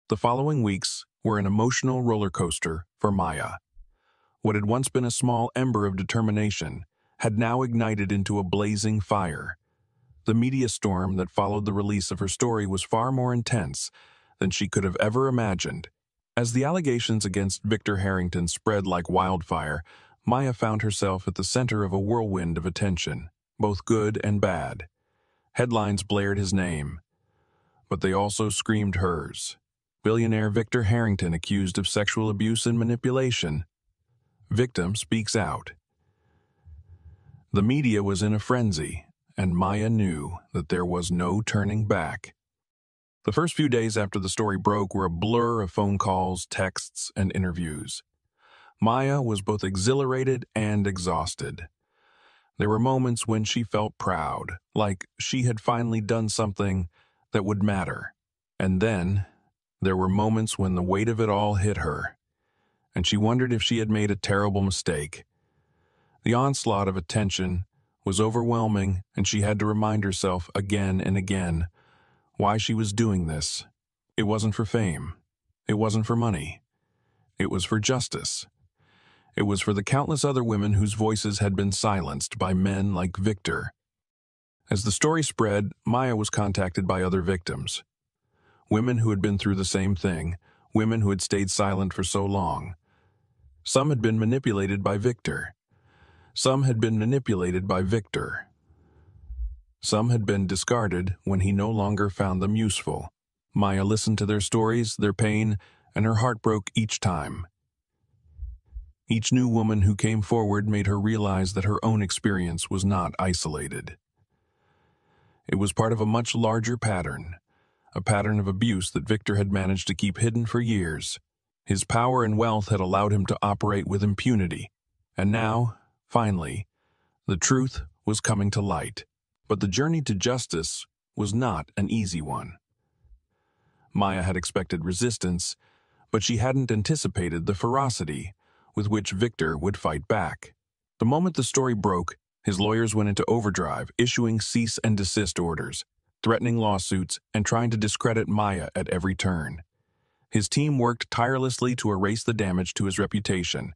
The following weeks were an emotional roller coaster for Maya. What had once been a small ember of determination had now ignited into a blazing fire. The media storm that followed the release of her story was far more intense than she could have ever imagined. As the allegations against Victor Harrington spread like wildfire, Maya found herself at the center of a whirlwind of attention, both good and bad. Headlines blared his name, but they also screamed hers. Billionaire Victor Harrington accused of sexual abuse and manipulation. Victim speaks out. The media was in a frenzy, and Maya knew that there was no turning back. The first few days after the story broke were a blur of phone calls, texts, and interviews. Maya was both exhilarated and exhausted. There were moments when she felt proud, like she had finally done something that would matter. And then, there were moments when the weight of it all hit her, and she wondered if she had made a terrible mistake. The onslaught of attention was overwhelming, and she had to remind herself again and again why she was doing this. It wasn't for fame. It wasn't for money. It was for justice. It was for the countless other women whose voices had been silenced by men like Victor. As the story spread, Maya was contacted by other victims. Women who had been through the same thing, women who had stayed silent for so long. Some had been manipulated by Victor. Some had been manipulated by Victor. Some had been discarded when he no longer found them useful. Maya listened to their stories, their pain, and her heart broke each time. Each new woman who came forward made her realize that her own experience was not isolated. It was part of a much larger pattern, a pattern of abuse that Victor had managed to keep hidden for years. His power and wealth had allowed him to operate with impunity, and now, finally, the truth was coming to light. But the journey to justice was not an easy one. Maya had expected resistance, but she hadn't anticipated the ferocity with which Victor would fight back. The moment the story broke, his lawyers went into overdrive, issuing cease and desist orders, threatening lawsuits, and trying to discredit Maya at every turn. His team worked tirelessly to erase the damage to his reputation,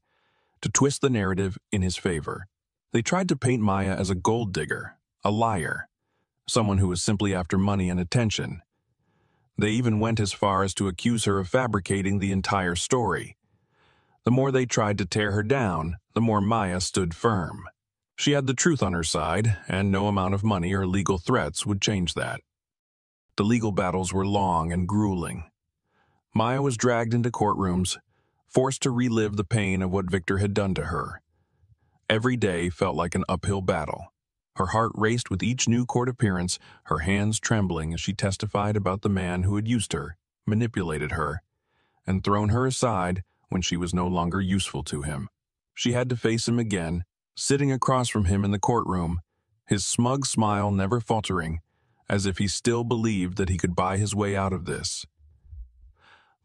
to twist the narrative in his favor. They tried to paint Maya as a gold digger, a liar, someone who was simply after money and attention. They even went as far as to accuse her of fabricating the entire story. The more they tried to tear her down, the more Maya stood firm. She had the truth on her side, and no amount of money or legal threats would change that. The legal battles were long and grueling. Maya was dragged into courtrooms, forced to relive the pain of what Victor had done to her. Every day felt like an uphill battle. Her heart raced with each new court appearance, her hands trembling as she testified about the man who had used her, manipulated her, and thrown her aside when she was no longer useful to him. She had to face him again, sitting across from him in the courtroom, his smug smile never faltering, as if he still believed that he could buy his way out of this.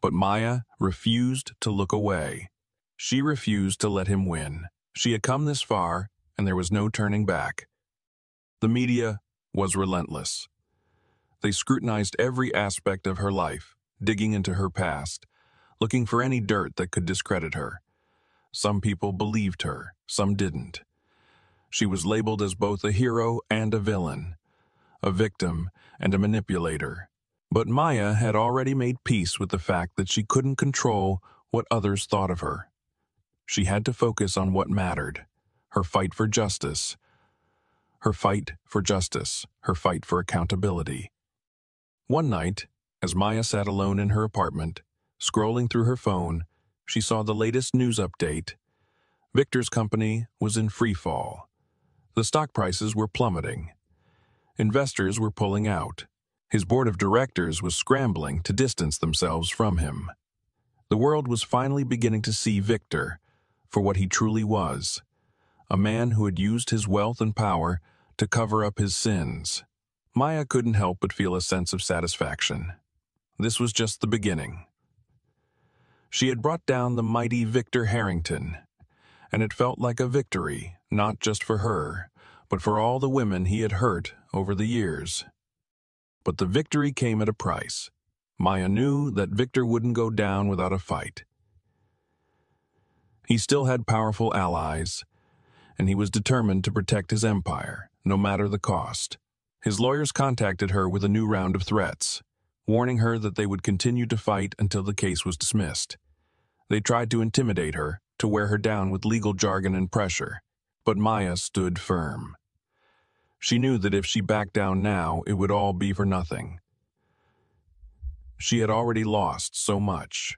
But Maya refused to look away. She refused to let him win. She had come this far, and there was no turning back. The media was relentless. They scrutinized every aspect of her life, digging into her past, looking for any dirt that could discredit her. Some people believed her, some didn't. She was labeled as both a hero and a villain, a victim and a manipulator. But Maya had already made peace with the fact that she couldn't control what others thought of her. She had to focus on what mattered, her fight for justice, her fight for justice, her fight for accountability. One night, as Maya sat alone in her apartment, scrolling through her phone, she saw the latest news update. Victor's company was in free fall. The stock prices were plummeting. Investors were pulling out. His board of directors was scrambling to distance themselves from him. The world was finally beginning to see Victor for what he truly was, a man who had used his wealth and power to cover up his sins. Maya couldn't help but feel a sense of satisfaction. This was just the beginning. She had brought down the mighty Victor Harrington, and it felt like a victory, not just for her, but for all the women he had hurt over the years. But the victory came at a price. Maya knew that Victor wouldn't go down without a fight. He still had powerful allies, and he was determined to protect his empire, no matter the cost. His lawyers contacted her with a new round of threats, warning her that they would continue to fight until the case was dismissed. They tried to intimidate her, to wear her down with legal jargon and pressure, but Maya stood firm. She knew that if she backed down now, it would all be for nothing. She had already lost so much.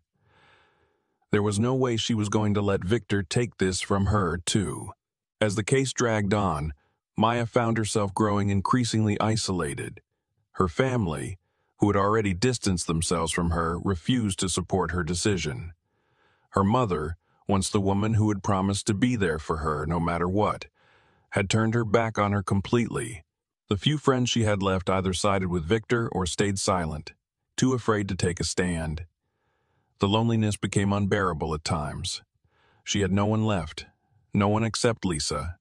There was no way she was going to let Victor take this from her, too. As the case dragged on, Maya found herself growing increasingly isolated. Her family, who had already distanced themselves from her, refused to support her decision. Her mother, once the woman who had promised to be there for her no matter what, had turned her back on her completely. The few friends she had left either sided with Victor or stayed silent, too afraid to take a stand. The loneliness became unbearable at times. She had no one left, no one except Lisa,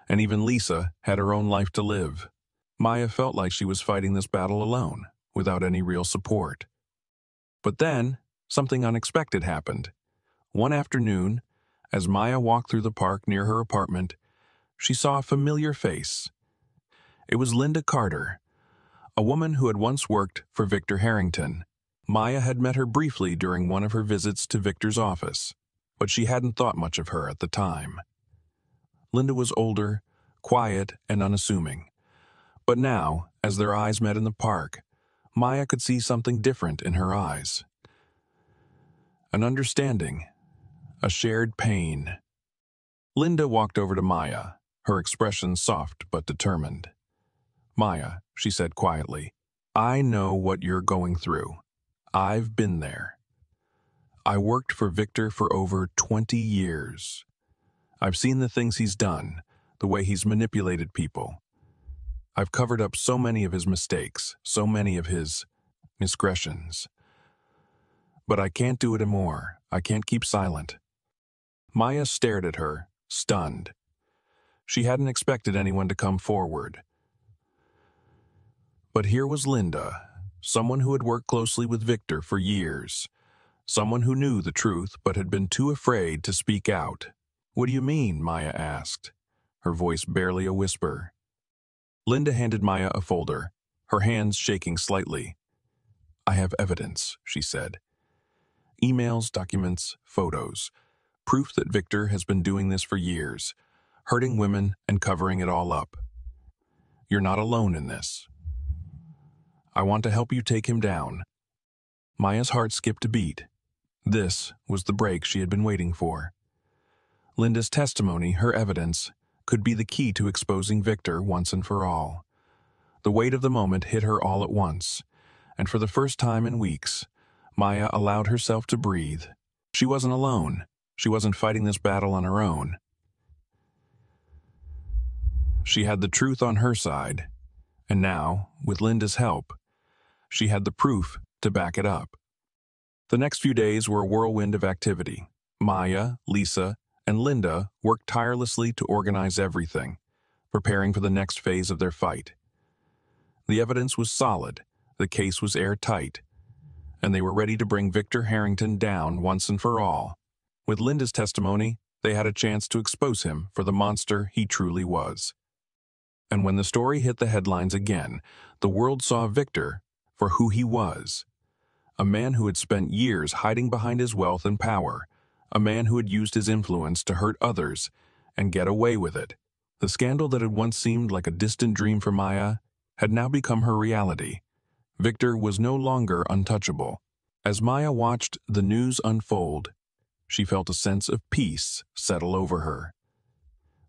and even Lisa had her own life to live. Maya felt like she was fighting this battle alone, without any real support. But then, something unexpected happened. One afternoon, as Maya walked through the park near her apartment, she saw a familiar face. It was Linda Carter, a woman who had once worked for Victor Harrington. Maya had met her briefly during one of her visits to Victor's office, but she hadn't thought much of her at the time. Linda was older, quiet, and unassuming. But now, as their eyes met in the park, Maya could see something different in her eyes. An understanding, a shared pain. Linda walked over to Maya, her expression soft but determined. "Maya," she said quietly, "I know what you're going through. I've been there. I worked for Victor for over 20 years. I've seen the things he's done, the way he's manipulated people. I've covered up so many of his mistakes, so many of his misgressions. But I can't do it anymore. I can't keep silent." Maya stared at her, stunned. She hadn't expected anyone to come forward. But here was Linda, someone who had worked closely with Victor for years, someone who knew the truth but had been too afraid to speak out. "What do you mean?" Maya asked, her voice barely a whisper. Linda handed Maya a folder, her hands shaking slightly. "I have evidence," she said. "Emails, documents, photos. Proof that Victor has been doing this for years, hurting women and covering it all up. You're not alone in this. I want to help you take him down." Maya's heart skipped a beat. This was the break she had been waiting for. Linda's testimony, her evidence, could be the key to exposing Victor once and for all. The weight of the moment hit her all at once, and for the first time in weeks, Maya allowed herself to breathe. She wasn't alone. She wasn't fighting this battle on her own. She had the truth on her side, and now, with Linda's help, she had the proof to back it up. The next few days were a whirlwind of activity. Maya, Lisa, and Linda worked tirelessly to organize everything, preparing for the next phase of their fight. The evidence was solid, the case was airtight, and they were ready to bring Victor Harrington down once and for all. With Linda's testimony, they had a chance to expose him for the monster he truly was. And when the story hit the headlines again, the world saw Victor for who he was. A man who had spent years hiding behind his wealth and power, a man who had used his influence to hurt others and get away with it. The scandal that had once seemed like a distant dream for Maya had now become her reality. Victor was no longer untouchable. As Maya watched the news unfold, she felt a sense of peace settle over her.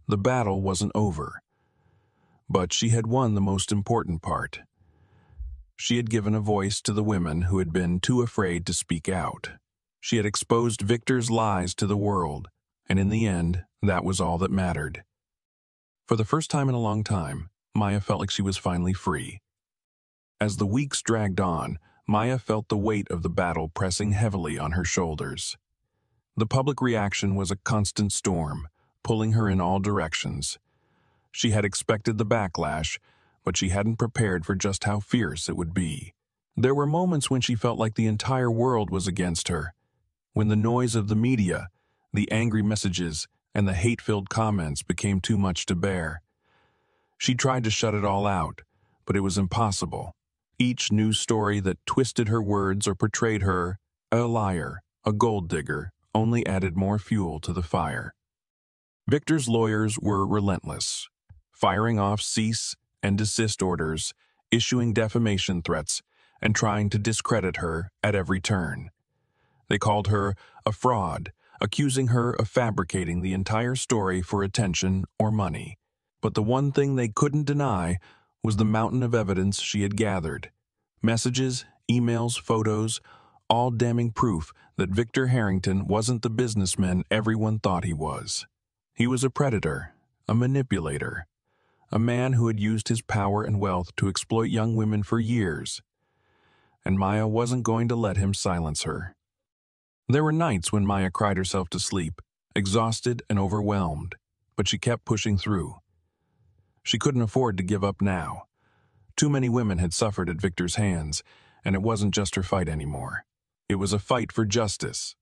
The battle wasn't over, but she had won the most important part. She had given a voice to the women who had been too afraid to speak out. She had exposed Victor's lies to the world, and in the end, that was all that mattered. For the first time in a long time, Maya felt like she was finally free. As the weeks dragged on, Maya felt the weight of the battle pressing heavily on her shoulders. The public reaction was a constant storm, pulling her in all directions. She had expected the backlash, but she hadn't prepared for just how fierce it would be. There were moments when she felt like the entire world was against her, when the noise of the media, the angry messages, and the hate-filled comments became too much to bear. She tried to shut it all out, but it was impossible. Each news story that twisted her words or portrayed her a liar, a gold digger, only added more fuel to the fire. Victor's lawyers were relentless, firing off cease and desist orders, issuing defamation threats, and trying to discredit her at every turn. They called her a fraud, accusing her of fabricating the entire story for attention or money. But the one thing they couldn't deny was the mountain of evidence she had gathered. Messages, emails, photos, all damning proof that Victor Harrington wasn't the businessman everyone thought he was. He was a predator, a manipulator, a man who had used his power and wealth to exploit young women for years. And Maya wasn't going to let him silence her. There were nights when Maya cried herself to sleep, exhausted and overwhelmed, but she kept pushing through. She couldn't afford to give up now. Too many women had suffered at Victor's hands, and it wasn't just her fight anymore. It was a fight for justice.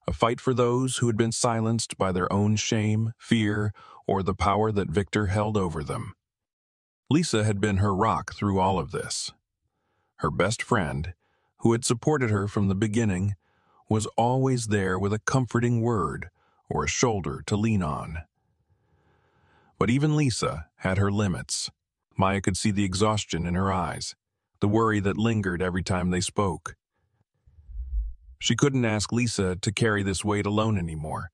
A fight for those who had been silenced by their own shame, fear, or the power that Victor held over them. Lisa had been her rock through all of this. Her best friend, who had supported her from the beginning, was always there with a comforting word or a shoulder to lean on. But even Lisa had her limits. Maya could see the exhaustion in her eyes, the worry that lingered every time they spoke. She couldn't ask Lisa to carry this weight alone anymore,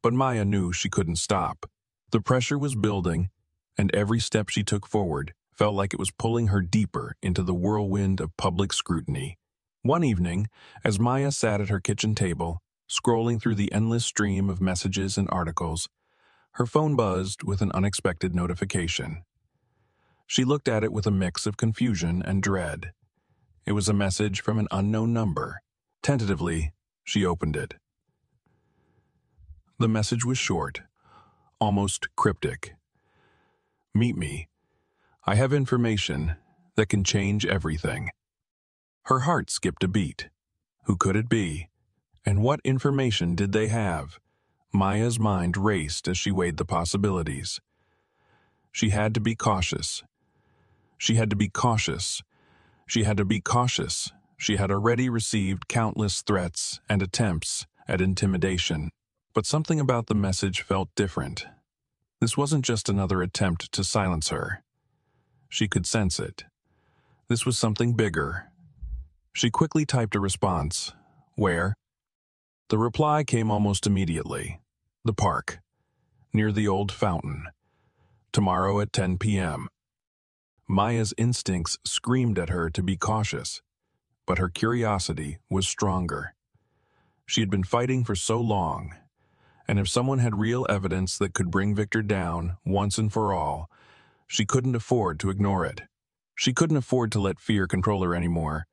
but Maya knew she couldn't stop. The pressure was building, and every step she took forward felt like it was pulling her deeper into the whirlwind of public scrutiny. One evening, as Maya sat at her kitchen table, scrolling through the endless stream of messages and articles, her phone buzzed with an unexpected notification. She looked at it with a mix of confusion and dread. It was a message from an unknown number. Tentatively, she opened it. The message was short, almost cryptic. "Meet me. I have information that can change everything." Her heart skipped a beat. Who could it be? And what information did they have? Maya's mind raced as she weighed the possibilities. She had to be cautious. She had to be cautious. She had to be cautious. She had already received countless threats and attempts at intimidation. But something about the message felt different. This wasn't just another attempt to silence her. She could sense it. This was something bigger. She quickly typed a response. "Where?" The reply came almost immediately. "The park, near the old fountain. Tomorrow at 10 p.m. Maya's instincts screamed at her to be cautious, but her curiosity was stronger. She had been fighting for so long, and if someone had real evidence that could bring Victor down once and for all, she couldn't afford to ignore it. She couldn't afford to let fear control her anymore.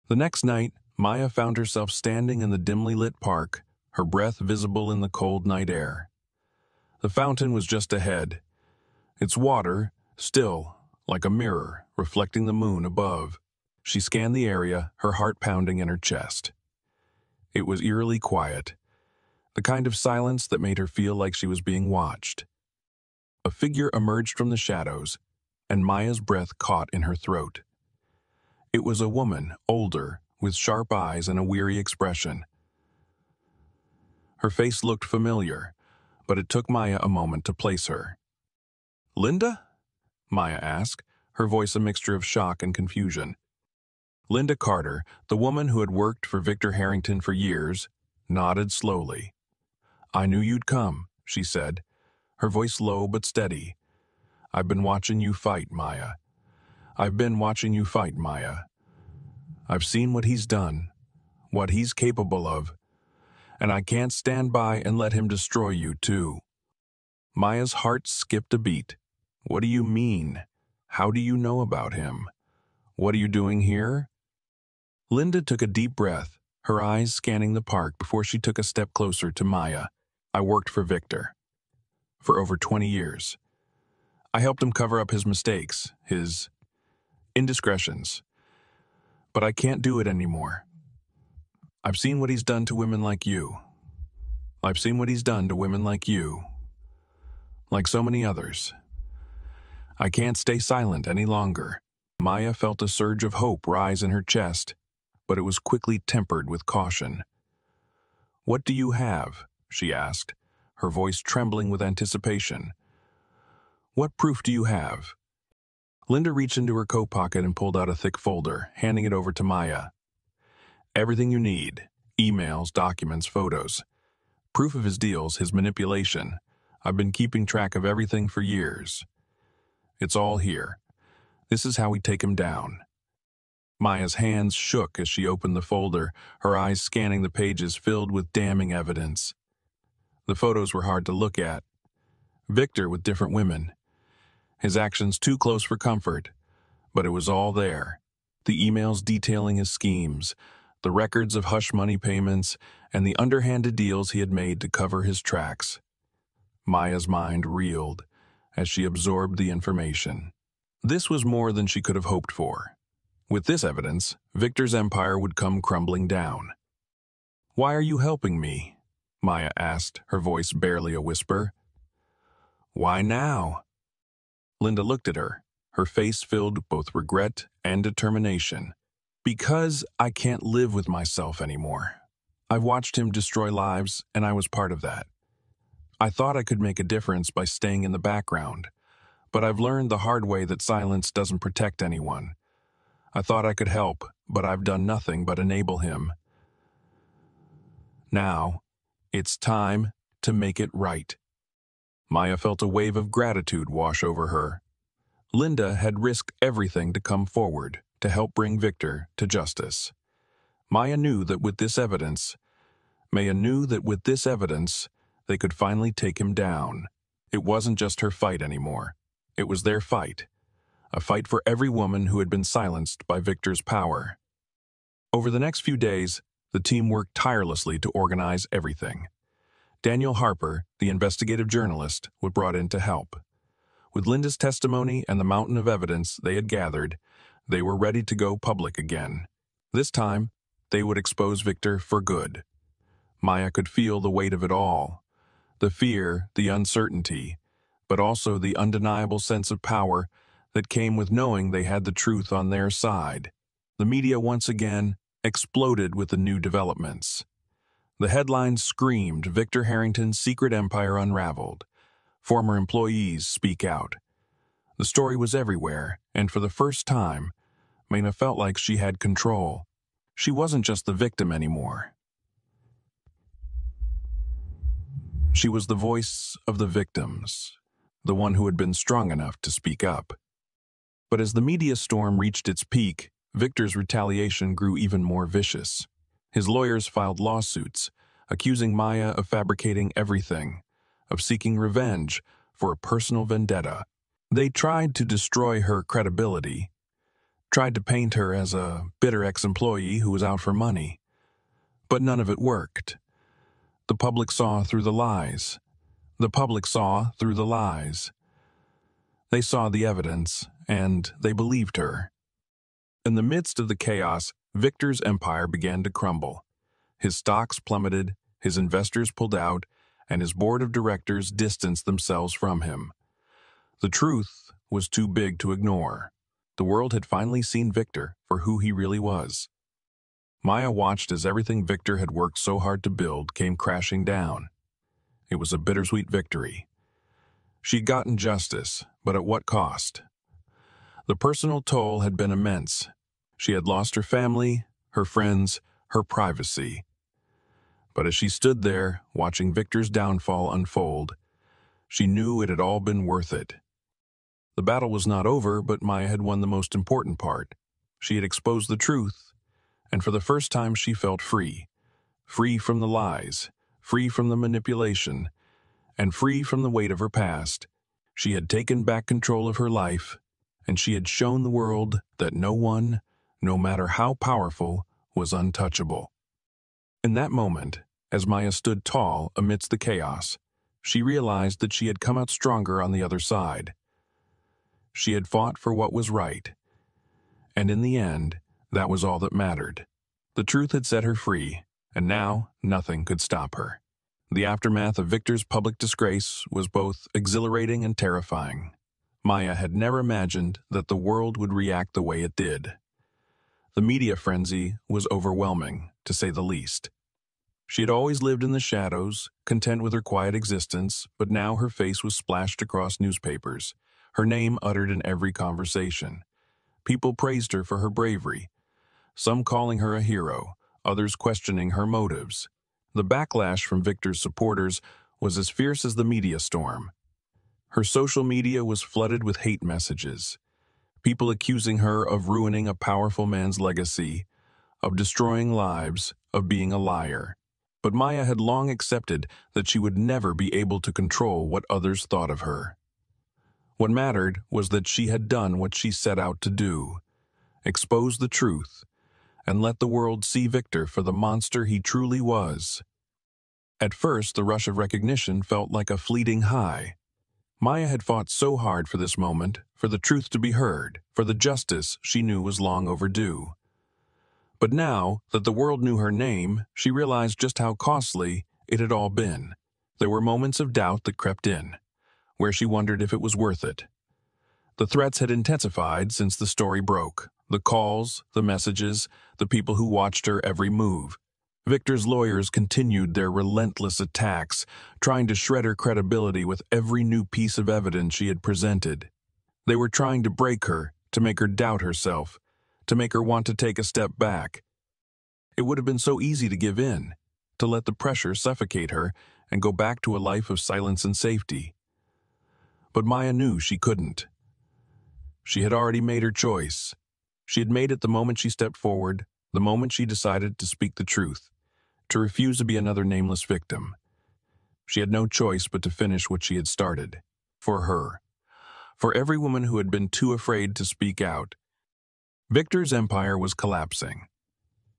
The next night, Maya found herself standing in the dimly lit park, her breath visible in the cold night air. The fountain was just ahead, its water still, like a mirror, reflecting the moon above. She scanned the area, her heart pounding in her chest. It was eerily quiet, the kind of silence that made her feel like she was being watched. A figure emerged from the shadows, and Maya's breath caught in her throat. It was a woman, older, with sharp eyes and a weary expression. Her face looked familiar, but it took Maya a moment to place her. "Linda?" Maya asked, her voice a mixture of shock and confusion. Linda Carter, the woman who had worked for Victor Harrington for years, nodded slowly. "I knew you'd come," she said, her voice low but steady. "I've been watching you fight, Maya. I've been watching you fight, Maya. I've seen what he's done, what he's capable of, and I can't stand by and let him destroy you, too." Maya's heart skipped a beat. "What do you mean? How do you know about him? What are you doing here?" Linda took a deep breath, her eyes scanning the park before she took a step closer to Maya. "I worked for Victor for over 20 years. I helped him cover up his mistakes, his indiscretions. But I can't do it anymore. I've seen what he's done to women like you. I've seen what he's done to women like you. Like so many others. I can't stay silent any longer." Maya felt a surge of hope rise in her chest, but it was quickly tempered with caution. "What do you have?" she asked, her voice trembling with anticipation. "What proof do you have?" Linda reached into her coat pocket and pulled out a thick folder, handing it over to Maya. "Everything you need. Emails, documents, photos. Proof of his deals, his manipulation. I've been keeping track of everything for years. It's all here. This is how we take him down." Maya's hands shook as she opened the folder, her eyes scanning the pages filled with damning evidence. The photos were hard to look at. Victor with different women. His actions too close for comfort, but it was all there. The emails detailing his schemes, the records of hush money payments, and the underhanded deals he had made to cover his tracks. Maya's mind reeled as she absorbed the information. This was more than she could have hoped for. With this evidence, Victor's empire would come crumbling down. "Why are you helping me?" Maya asked, her voice barely a whisper. "Why now?" Linda looked at her, her face filled with both regret and determination. "Because I can't live with myself anymore. I've watched him destroy lives, and I was part of that. I thought I could make a difference by staying in the background, but I've learned the hard way that silence doesn't protect anyone. I thought I could help, but I've done nothing but enable him. Now, it's time to make it right." Maya felt a wave of gratitude wash over her. Linda had risked everything to come forward, to help bring Victor to justice. Maya knew that with this evidence, they could finally take him down. It wasn't just her fight anymore. It was their fight. A fight for every woman who had been silenced by Victor's power. Over the next few days, the team worked tirelessly to organize everything. Daniel Harper, the investigative journalist, was brought in to help. With Linda's testimony and the mountain of evidence they had gathered, they were ready to go public again. This time, they would expose Victor for good. Maya could feel the weight of it all. The fear, the uncertainty, but also the undeniable sense of power that came with knowing they had the truth on their side. The media once again exploded with the new developments. The headlines screamed, "Victor Harrington's secret empire unraveled. Former employees speak out." The story was everywhere, and for the first time, Maya felt like she had control. She wasn't just the victim anymore. She was the voice of the victims, the one who had been strong enough to speak up. But as the media storm reached its peak, Victor's retaliation grew even more vicious. His lawyers filed lawsuits, accusing Maya of fabricating everything, of seeking revenge for a personal vendetta. They tried to destroy her credibility, tried to paint her as a bitter ex-employee who was out for money. But none of it worked. The public saw through the lies. The public saw through the lies. They saw the evidence, and they believed her. In the midst of the chaos, Victor's empire began to crumble. His stocks plummeted, his investors pulled out, and his board of directors distanced themselves from him. The truth was too big to ignore. The world had finally seen Victor for who he really was. Maya watched as everything Victor had worked so hard to build came crashing down. It was a bittersweet victory. She'd gotten justice, but at what cost? The personal toll had been immense. She had lost her family, her friends, her privacy. But as she stood there, watching Victor's downfall unfold, she knew it had all been worth it. The battle was not over, but Maya had won the most important part. She had exposed the truth, and for the first time she felt free. Free from the lies, free from the manipulation, and free from the weight of her past. She had taken back control of her life, and she had shown the world that no one, no matter how powerful, was untouchable. In that moment, as Maya stood tall amidst the chaos, she realized that she had come out stronger on the other side. She had fought for what was right, and in the end, that was all that mattered. The truth had set her free, and now nothing could stop her. The aftermath of Victor's public disgrace was both exhilarating and terrifying. Maya had never imagined that the world would react the way it did. The media frenzy was overwhelming, to say the least. She had always lived in the shadows, content with her quiet existence, but now her face was splashed across newspapers, her name uttered in every conversation. People praised her for her bravery, some calling her a hero, others questioning her motives. The backlash from Victor's supporters was as fierce as the media storm. Her social media was flooded with hate messages, people accusing her of ruining a powerful man's legacy, of destroying lives, of being a liar. But Maya had long accepted that she would never be able to control what others thought of her. What mattered was that she had done what she set out to do, expose the truth, and let the world see Victor for the monster he truly was. At first, the rush of recognition felt like a fleeting high. Maya had fought so hard for this moment, for the truth to be heard, for the justice she knew was long overdue. But now that the world knew her name, she realized just how costly it had all been. There were moments of doubt that crept in, where she wondered if it was worth it. The threats had intensified since the story broke. The calls, the messages, the people who watched her every move. Victor's lawyers continued their relentless attacks, trying to shred her credibility with every new piece of evidence she had presented. They were trying to break her, to make her doubt herself, to make her want to take a step back. It would have been so easy to give in, to let the pressure suffocate her and go back to a life of silence and safety. But Maya knew she couldn't. She had already made her choice. She had made it the moment she stepped forward, the moment she decided to speak the truth, to refuse to be another nameless victim. She had no choice but to finish what she had started. For her. For every woman who had been too afraid to speak out. Victor's empire was collapsing.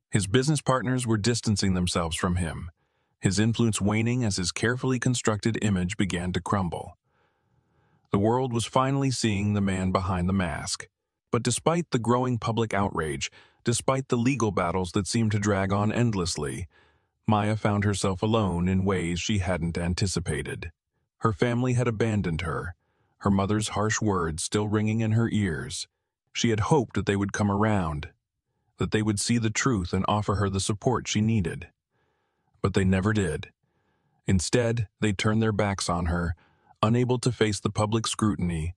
His business partners were distancing themselves from him, his influence waning as his carefully constructed image began to crumble. The world was finally seeing the man behind the mask. But despite the growing public outrage, despite the legal battles that seemed to drag on endlessly, Maya found herself alone in ways she hadn't anticipated. Her family had abandoned her, her mother's harsh words still ringing in her ears. She had hoped that they would come around, that they would see the truth and offer her the support she needed. But they never did. Instead, they turned their backs on her, unable to face the public scrutiny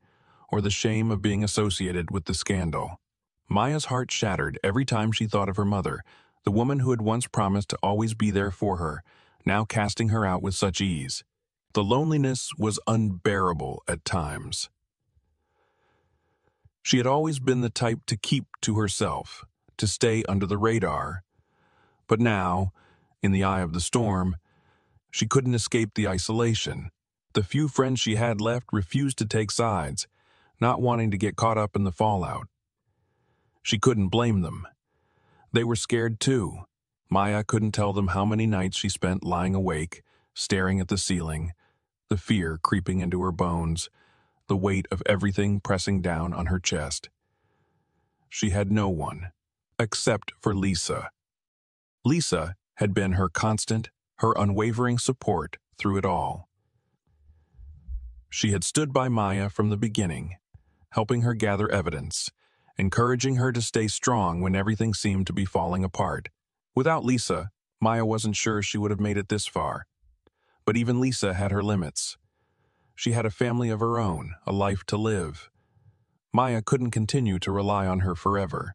or the shame of being associated with the scandal. Maya's heart shattered every time she thought of her mother, the woman who had once promised to always be there for her, now casting her out with such ease. The loneliness was unbearable at times. She had always been the type to keep to herself, to stay under the radar. But now, in the eye of the storm, she couldn't escape the isolation. The few friends she had left refused to take sides, not wanting to get caught up in the fallout. She couldn't blame them. They were scared too. Maya couldn't tell them how many nights she spent lying awake, staring at the ceiling, the fear creeping into her bones, the weight of everything pressing down on her chest. She had no one, except for Lisa. Lisa had been her constant, her unwavering support through it all. She had stood by Maya from the beginning, helping her gather evidence, encouraging her to stay strong when everything seemed to be falling apart. Without Lisa, Maya wasn't sure she would have made it this far. But even Lisa had her limits. She had a family of her own, a life to live. Maya couldn't continue to rely on her forever.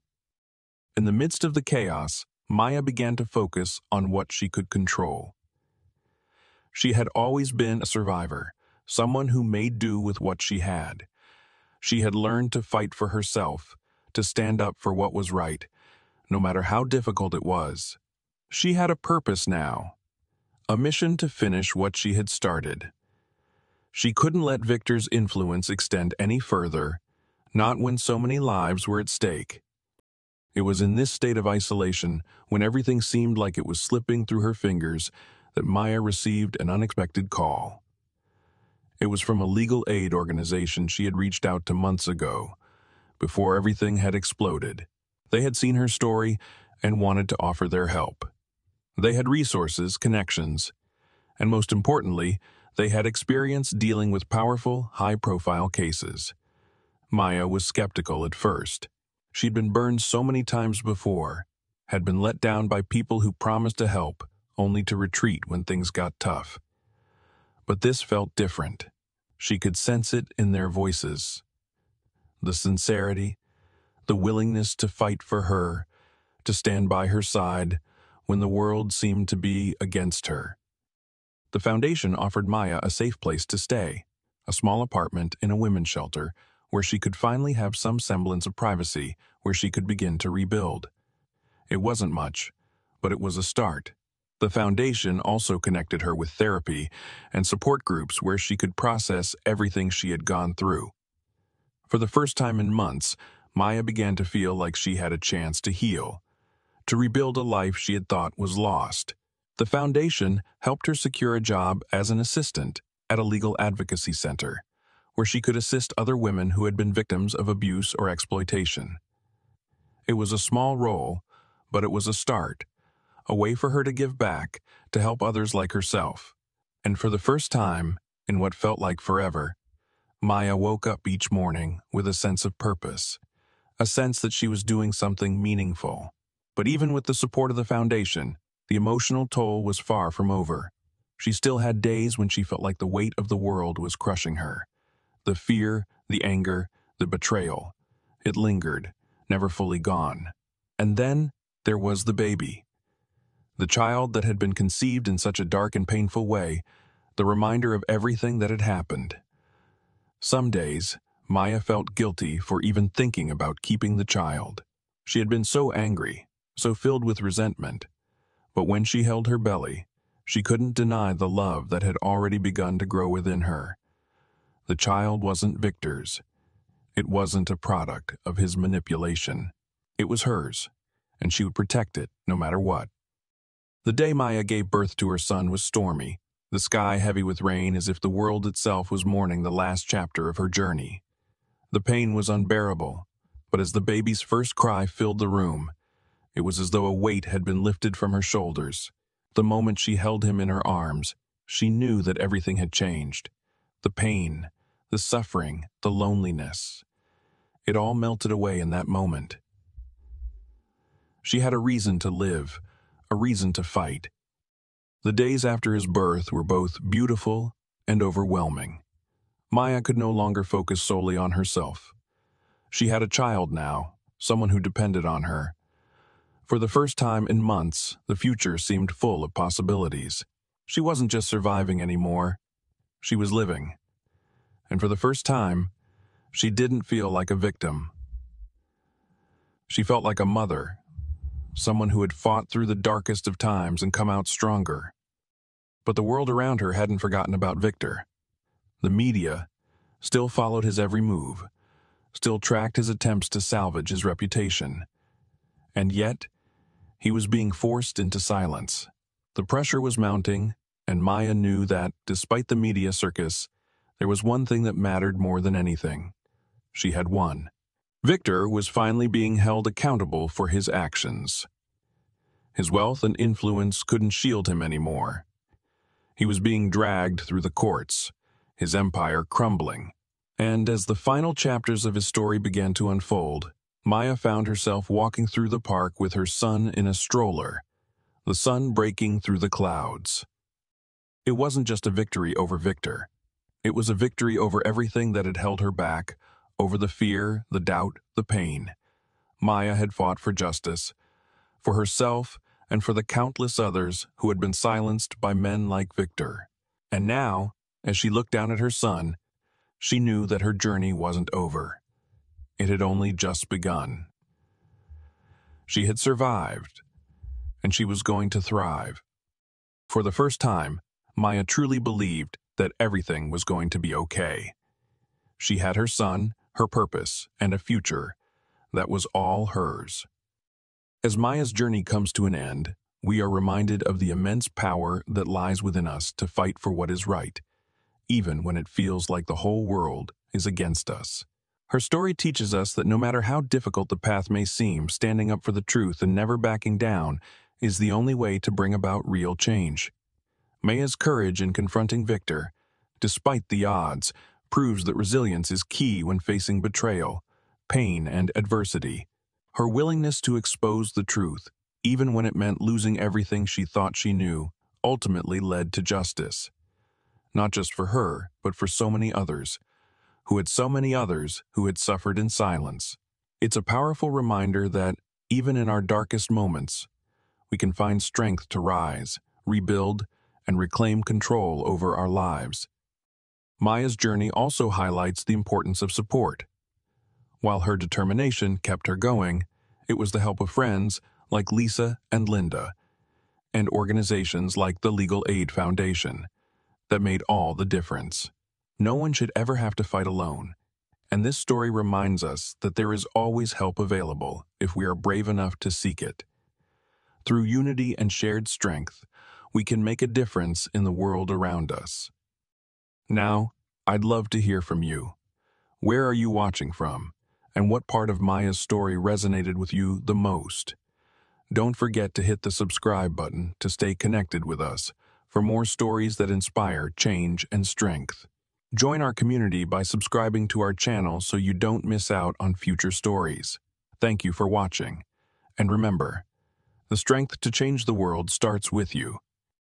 In the midst of the chaos, Maya began to focus on what she could control. She had always been a survivor, someone who made do with what she had. She had learned to fight for herself, to stand up for what was right, no matter how difficult it was. She had a purpose now, a mission to finish what she had started. She couldn't let Victor's influence extend any further, not when so many lives were at stake. It was in this state of isolation, when everything seemed like it was slipping through her fingers, that Maya received an unexpected call. It was from a legal aid organization she had reached out to months ago, before everything had exploded. They had seen her story and wanted to offer their help. They had resources, connections, and most importantly, they had experience dealing with powerful, high-profile cases. Maya was skeptical at first. She'd been burned so many times before, had been let down by people who promised to help, only to retreat when things got tough. But this felt different. She could sense it in their voices. The sincerity, the willingness to fight for her, to stand by her side when the world seemed to be against her. The foundation offered Maya a safe place to stay, a small apartment in a women's shelter where she could finally have some semblance of privacy, where she could begin to rebuild. It wasn't much, but it was a start. The foundation also connected her with therapy and support groups where she could process everything she had gone through. For the first time in months, Maya began to feel like she had a chance to heal, to rebuild a life she had thought was lost. The foundation helped her secure a job as an assistant at a legal advocacy center, where she could assist other women who had been victims of abuse or exploitation. It was a small role, but it was a start, a way for her to give back, to help others like herself. And for the first time, in what felt like forever, Maya woke up each morning with a sense of purpose, a sense that she was doing something meaningful. But even with the support of the foundation, the emotional toll was far from over. She still had days when she felt like the weight of the world was crushing her. The fear, the anger, the betrayal. It lingered, never fully gone. And then there was the baby. The child that had been conceived in such a dark and painful way, the reminder of everything that had happened. Some days, Maya felt guilty for even thinking about keeping the child. She had been so angry, so filled with resentment. But when she held her belly, she couldn't deny the love that had already begun to grow within her. The child wasn't Victor's. It wasn't a product of his manipulation. It was hers, and she would protect it no matter what. The day Maya gave birth to her son was stormy, the sky heavy with rain as if the world itself was mourning the last chapter of her journey. The pain was unbearable, but as the baby's first cry filled the room, it was as though a weight had been lifted from her shoulders. The moment she held him in her arms, she knew that everything had changed. The pain, the suffering, the loneliness. It all melted away in that moment. She had a reason to live, a reason to fight. The days after his birth were both beautiful and overwhelming. Maya could no longer focus solely on herself. She had a child now, someone who depended on her. For the first time in months, the future seemed full of possibilities. She wasn't just surviving anymore. She was living. And for the first time, she didn't feel like a victim. She felt like a mother, someone who had fought through the darkest of times and come out stronger. But the world around her hadn't forgotten about Victor. The media still followed his every move, still tracked his attempts to salvage his reputation. And yet, he was being forced into silence. The pressure was mounting, and Maya knew that, despite the media circus, there was one thing that mattered more than anything. She had won. Victor was finally being held accountable for his actions. His wealth and influence couldn't shield him anymore. He was being dragged through the courts, his empire crumbling. And as the final chapters of his story began to unfold, Maya found herself walking through the park with her son in a stroller, the sun breaking through the clouds. It wasn't just a victory over Victor. It was a victory over everything that had held her back, over the fear, the doubt, the pain. Maya had fought for justice, for herself, and for the countless others who had been silenced by men like Victor. And now, as she looked down at her son, she knew that her journey wasn't over. It had only just begun. She had survived, and she was going to thrive. For the first time, Maya truly believed that everything was going to be okay. She had her son, her purpose, and a future that was all hers. As Maya's journey comes to an end, we are reminded of the immense power that lies within us to fight for what is right, even when it feels like the whole world is against us. Her story teaches us that no matter how difficult the path may seem, standing up for the truth and never backing down is the only way to bring about real change. Maya's courage in confronting Victor, despite the odds, proves that resilience is key when facing betrayal, pain, and adversity. Her willingness to expose the truth, even when it meant losing everything she thought she knew, ultimately led to justice. Not just for her, but for so many others who had suffered in silence. It's a powerful reminder that, even in our darkest moments, we can find strength to rise, rebuild, and reclaim control over our lives. Maya's journey also highlights the importance of support. While her determination kept her going, it was the help of friends like Lisa and Linda, and organizations like the Legal Aid Foundation, that made all the difference. No one should ever have to fight alone, and this story reminds us that there is always help available if we are brave enough to seek it. Through unity and shared strength, we can make a difference in the world around us. Now, I'd love to hear from you. Where are you watching from, and what part of Maya's story resonated with you the most? Don't forget to hit the subscribe button to stay connected with us for more stories that inspire change and strength. Join our community by subscribing to our channel so you don't miss out on future stories. Thank you for watching. And remember, the strength to change the world starts with you.